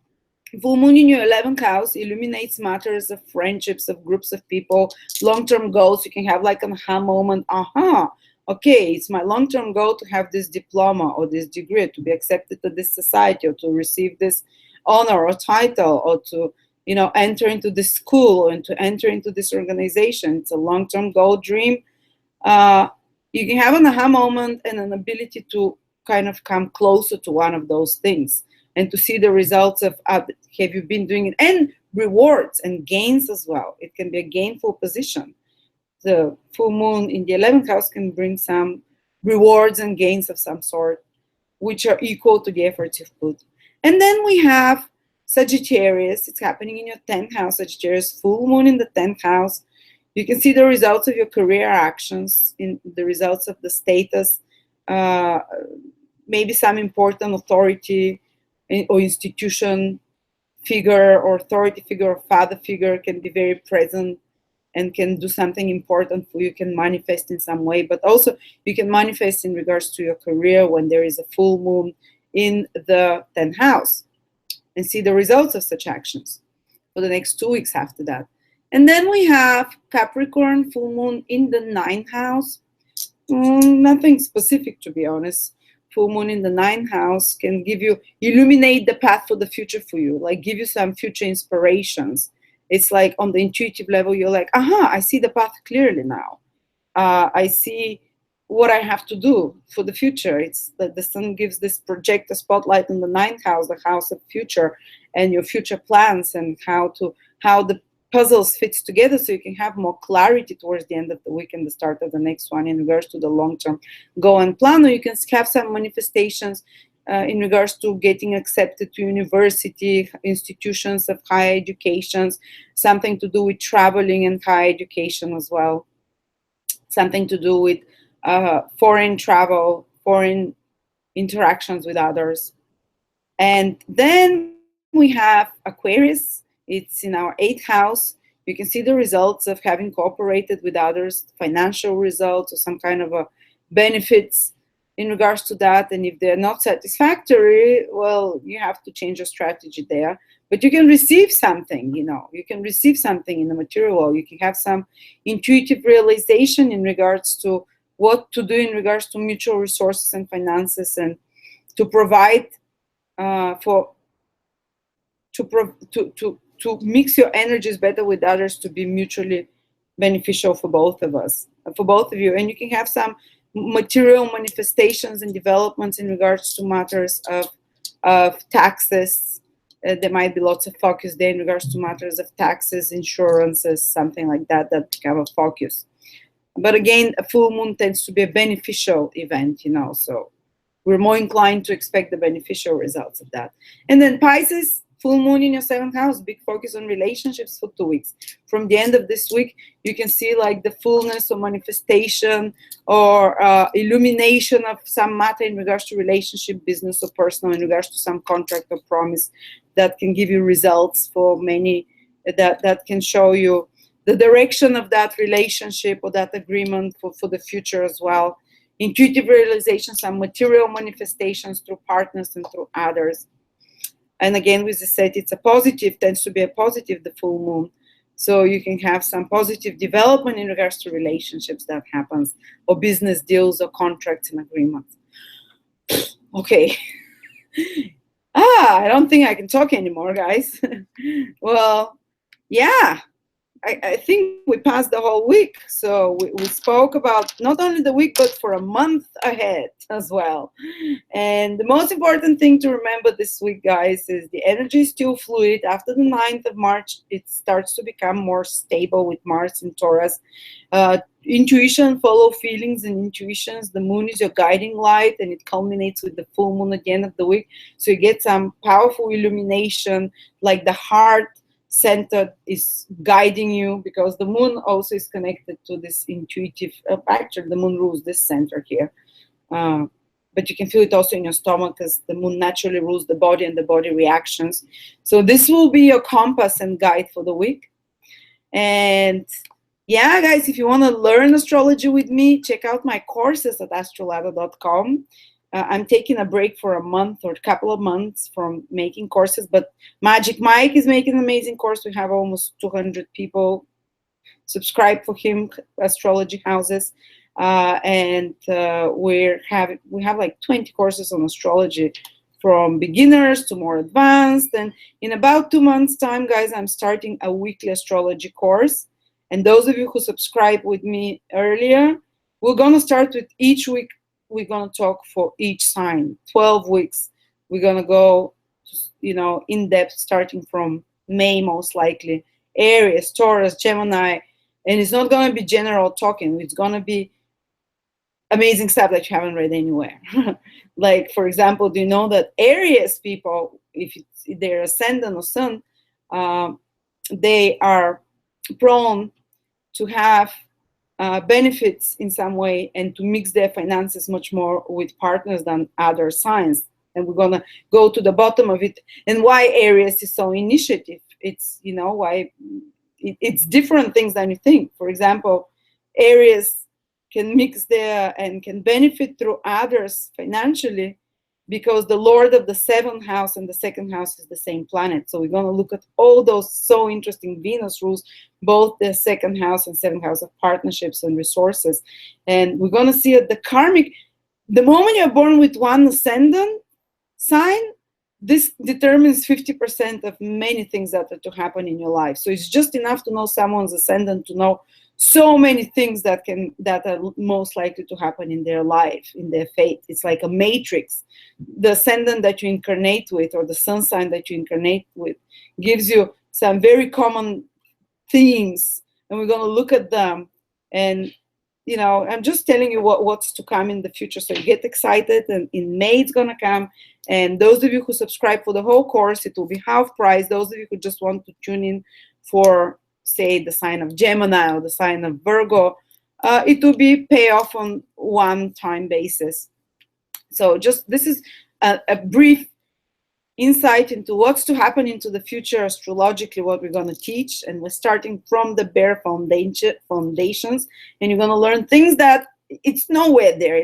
Full moon in your 11th house illuminates matters of friendships, of groups of people, long-term goals. You can have like an aha moment. Okay, it's my long-term goal to have this diploma or this degree, to be accepted to this society, or to receive this honor or title, or to enter into this school, and to enter into this organization. It's a long-term goal, dream. You can have an aha moment and an ability to kind of come closer to one of those things, and to see the results of have you been doing it, and rewards and gains as well. It can be a gainful position. The full moon in the 11th house can bring some rewards and gains of some sort, which are equal to the efforts you've put. And then we have Sagittarius. It's happening in your 10th house, Sagittarius, full moon in the 10th house. You can see the results of your career actions, in the results of the status, maybe some important authority or institution figure, or authority figure, or father figure can be very present and can do something important for you, can manifest in some way. But also you can manifest in regards to your career when there is a full moon in the 10th house, and see the results of such actions for the next 2 weeks after that. And then we have Capricorn, full moon in the 9th house. Nothing specific, to be honest. Full moon in the 9th house can give you, illuminate the path for the future for you, like give you some future inspirations. It's like on the intuitive level, you're like, I see the path clearly now. I see what I have to do for the future. It's that the sun gives this project a spotlight on the 9th house, the house of future, and your future plans, and how the puzzles fits together, so you can have more clarity towards the end of the week and the start of the next one in regards to the long-term goal and plan. Or you can have some manifestations in regards to getting accepted to university, institutions of higher education, something to do with traveling and higher education as well, something to do with foreign travel, foreign interactions with others. And then we have Aquarius. It's in our 8th house. You can see the results of having cooperated with others, financial results, or some kind of a benefits in regards to that. And if they're not satisfactory, well, you have to change your strategy there. But you can receive something, you can receive something in the material world. You can have some intuitive realization in regards to what to do in regards to mutual resources and finances, and to provide to mix your energies better with others, to be mutually beneficial for both of us, for both of you. And you can have some material manifestations and developments in regards to matters of taxes. There might be lots of focus there in regards to matters of taxes, insurances, something like that become a focus. But again, a full moon tends to be a beneficial event, so we're more inclined to expect the beneficial results of that. And then Pisces, full moon in your 7th house, big focus on relationships for 2 weeks. From the end of this week, you can see like the fullness or manifestation or illumination of some matter in regards to relationship, business, or personal, in regards to some contract or promise that can give you results for many, that can show you the direction of that relationship or that agreement for the future as well. Intuitive realization, some material manifestations through partners and through others. And again, with the set, it's a positive, tends to be a positive, the full moon. So you can have some positive development in regards to relationships that happens, or business deals or contracts and agreements. Okay. I don't think I can talk anymore, guys. Well, yeah. I think we passed the whole week. So we spoke about not only the week, but for a month ahead as well. And the most important thing to remember this week, guys, is the energy is still fluid. After the 9th of March, it starts to become more stable with Mars in Taurus. Intuition, follow feelings and intuitions. The moon is your guiding light, and it culminates with the full moon at the end of the week. So you get some powerful illumination, like the heart center is guiding you, because the moon also is connected to this intuitive factor. The moon rules this center here, but you can feel it also in your stomach, because the moon naturally rules the body and the body reactions. So this will be your compass and guide for the week. And yeah, guys, if you want to learn astrology with me, check out my courses at astrolada.com. I'm taking a break for a month or a couple of months from making courses, but Magic Mike is making an amazing course. We have almost 200 people subscribe for him, astrology houses, and we have like 20 courses on astrology, from beginners to more advanced. And in about 2 months' time, guys, I'm starting a weekly astrology course. And those of you who subscribed with me earlier, we're going to start with each week. We're going to talk for each sign, 12 weeks. We're going to go, in depth, starting from May, most likely. Aries, Taurus, Gemini. And it's not going to be general talking. It's going to be amazing stuff that you haven't read anywhere. Like, for example, do you know that Aries people, if it's their ascendant or sun, they are prone to have benefits in some way, and to mix their finances much more with partners than other signs. And we're going to go to the bottom of it, and why Aries is so initiative. It's, why it's different things than you think. For example, Aries can mix there and can benefit through others financially, because the Lord of the 7th house and the 2nd house is the same planet. So we're going to look at all those so interesting Venus rules, both the 2nd house and 7th house of partnerships and resources. And we're going to see the karmic, the moment you're born with one ascendant sign, this determines 50% of many things that are to happen in your life. So it's just enough to know someone's ascendant to know so many things that are most likely to happen in their life, in their fate. It's like a matrix. The ascendant that you incarnate with, or the sun sign that you incarnate with, gives you some very common themes, and we're going to look at them. And I'm just telling you what's to come in the future, so you get excited. And in May it's going to come. And those of you who subscribe for the whole course, it will be half price. Those of you who just want to tune in for, say, the sign of Gemini or the sign of Virgo, it will be pay off on one-time basis. So this is a brief insight into what's to happen into the future astrologically, what we're going to teach. And we're starting from the bare foundations, and you're going to learn things that it's nowhere there.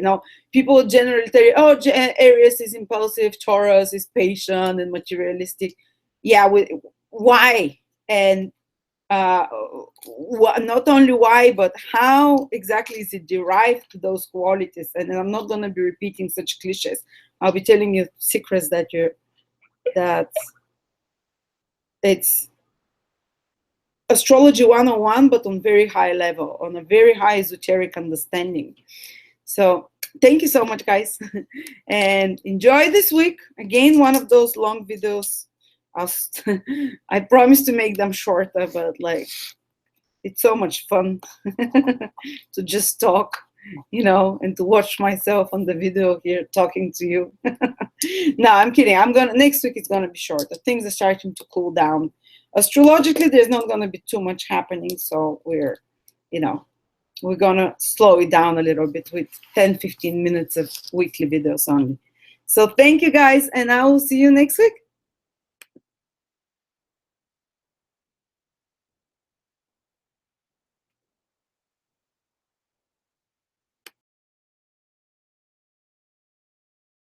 People generally tell you, oh, Aries is impulsive, Taurus is patient and materialistic. Yeah, why? And not only why, but how exactly is it derived to those qualities? And I'm not going to be repeating such cliches. I'll be telling you secrets that it's astrology 101, but on very high level, on a very high esoteric understanding. So thank you so much, guys. And enjoy this week. Again, one of those long videos. I promise to make them shorter, but it's so much fun to just talk, and to watch myself on the video here talking to you. No, I'm kidding. Next week it's gonna be shorter. Things are starting to cool down. Astrologically, there's not gonna be too much happening, so we're gonna slow it down a little bit with 10-15 minutes of weekly videos only. So thank you guys, and I will see you next week.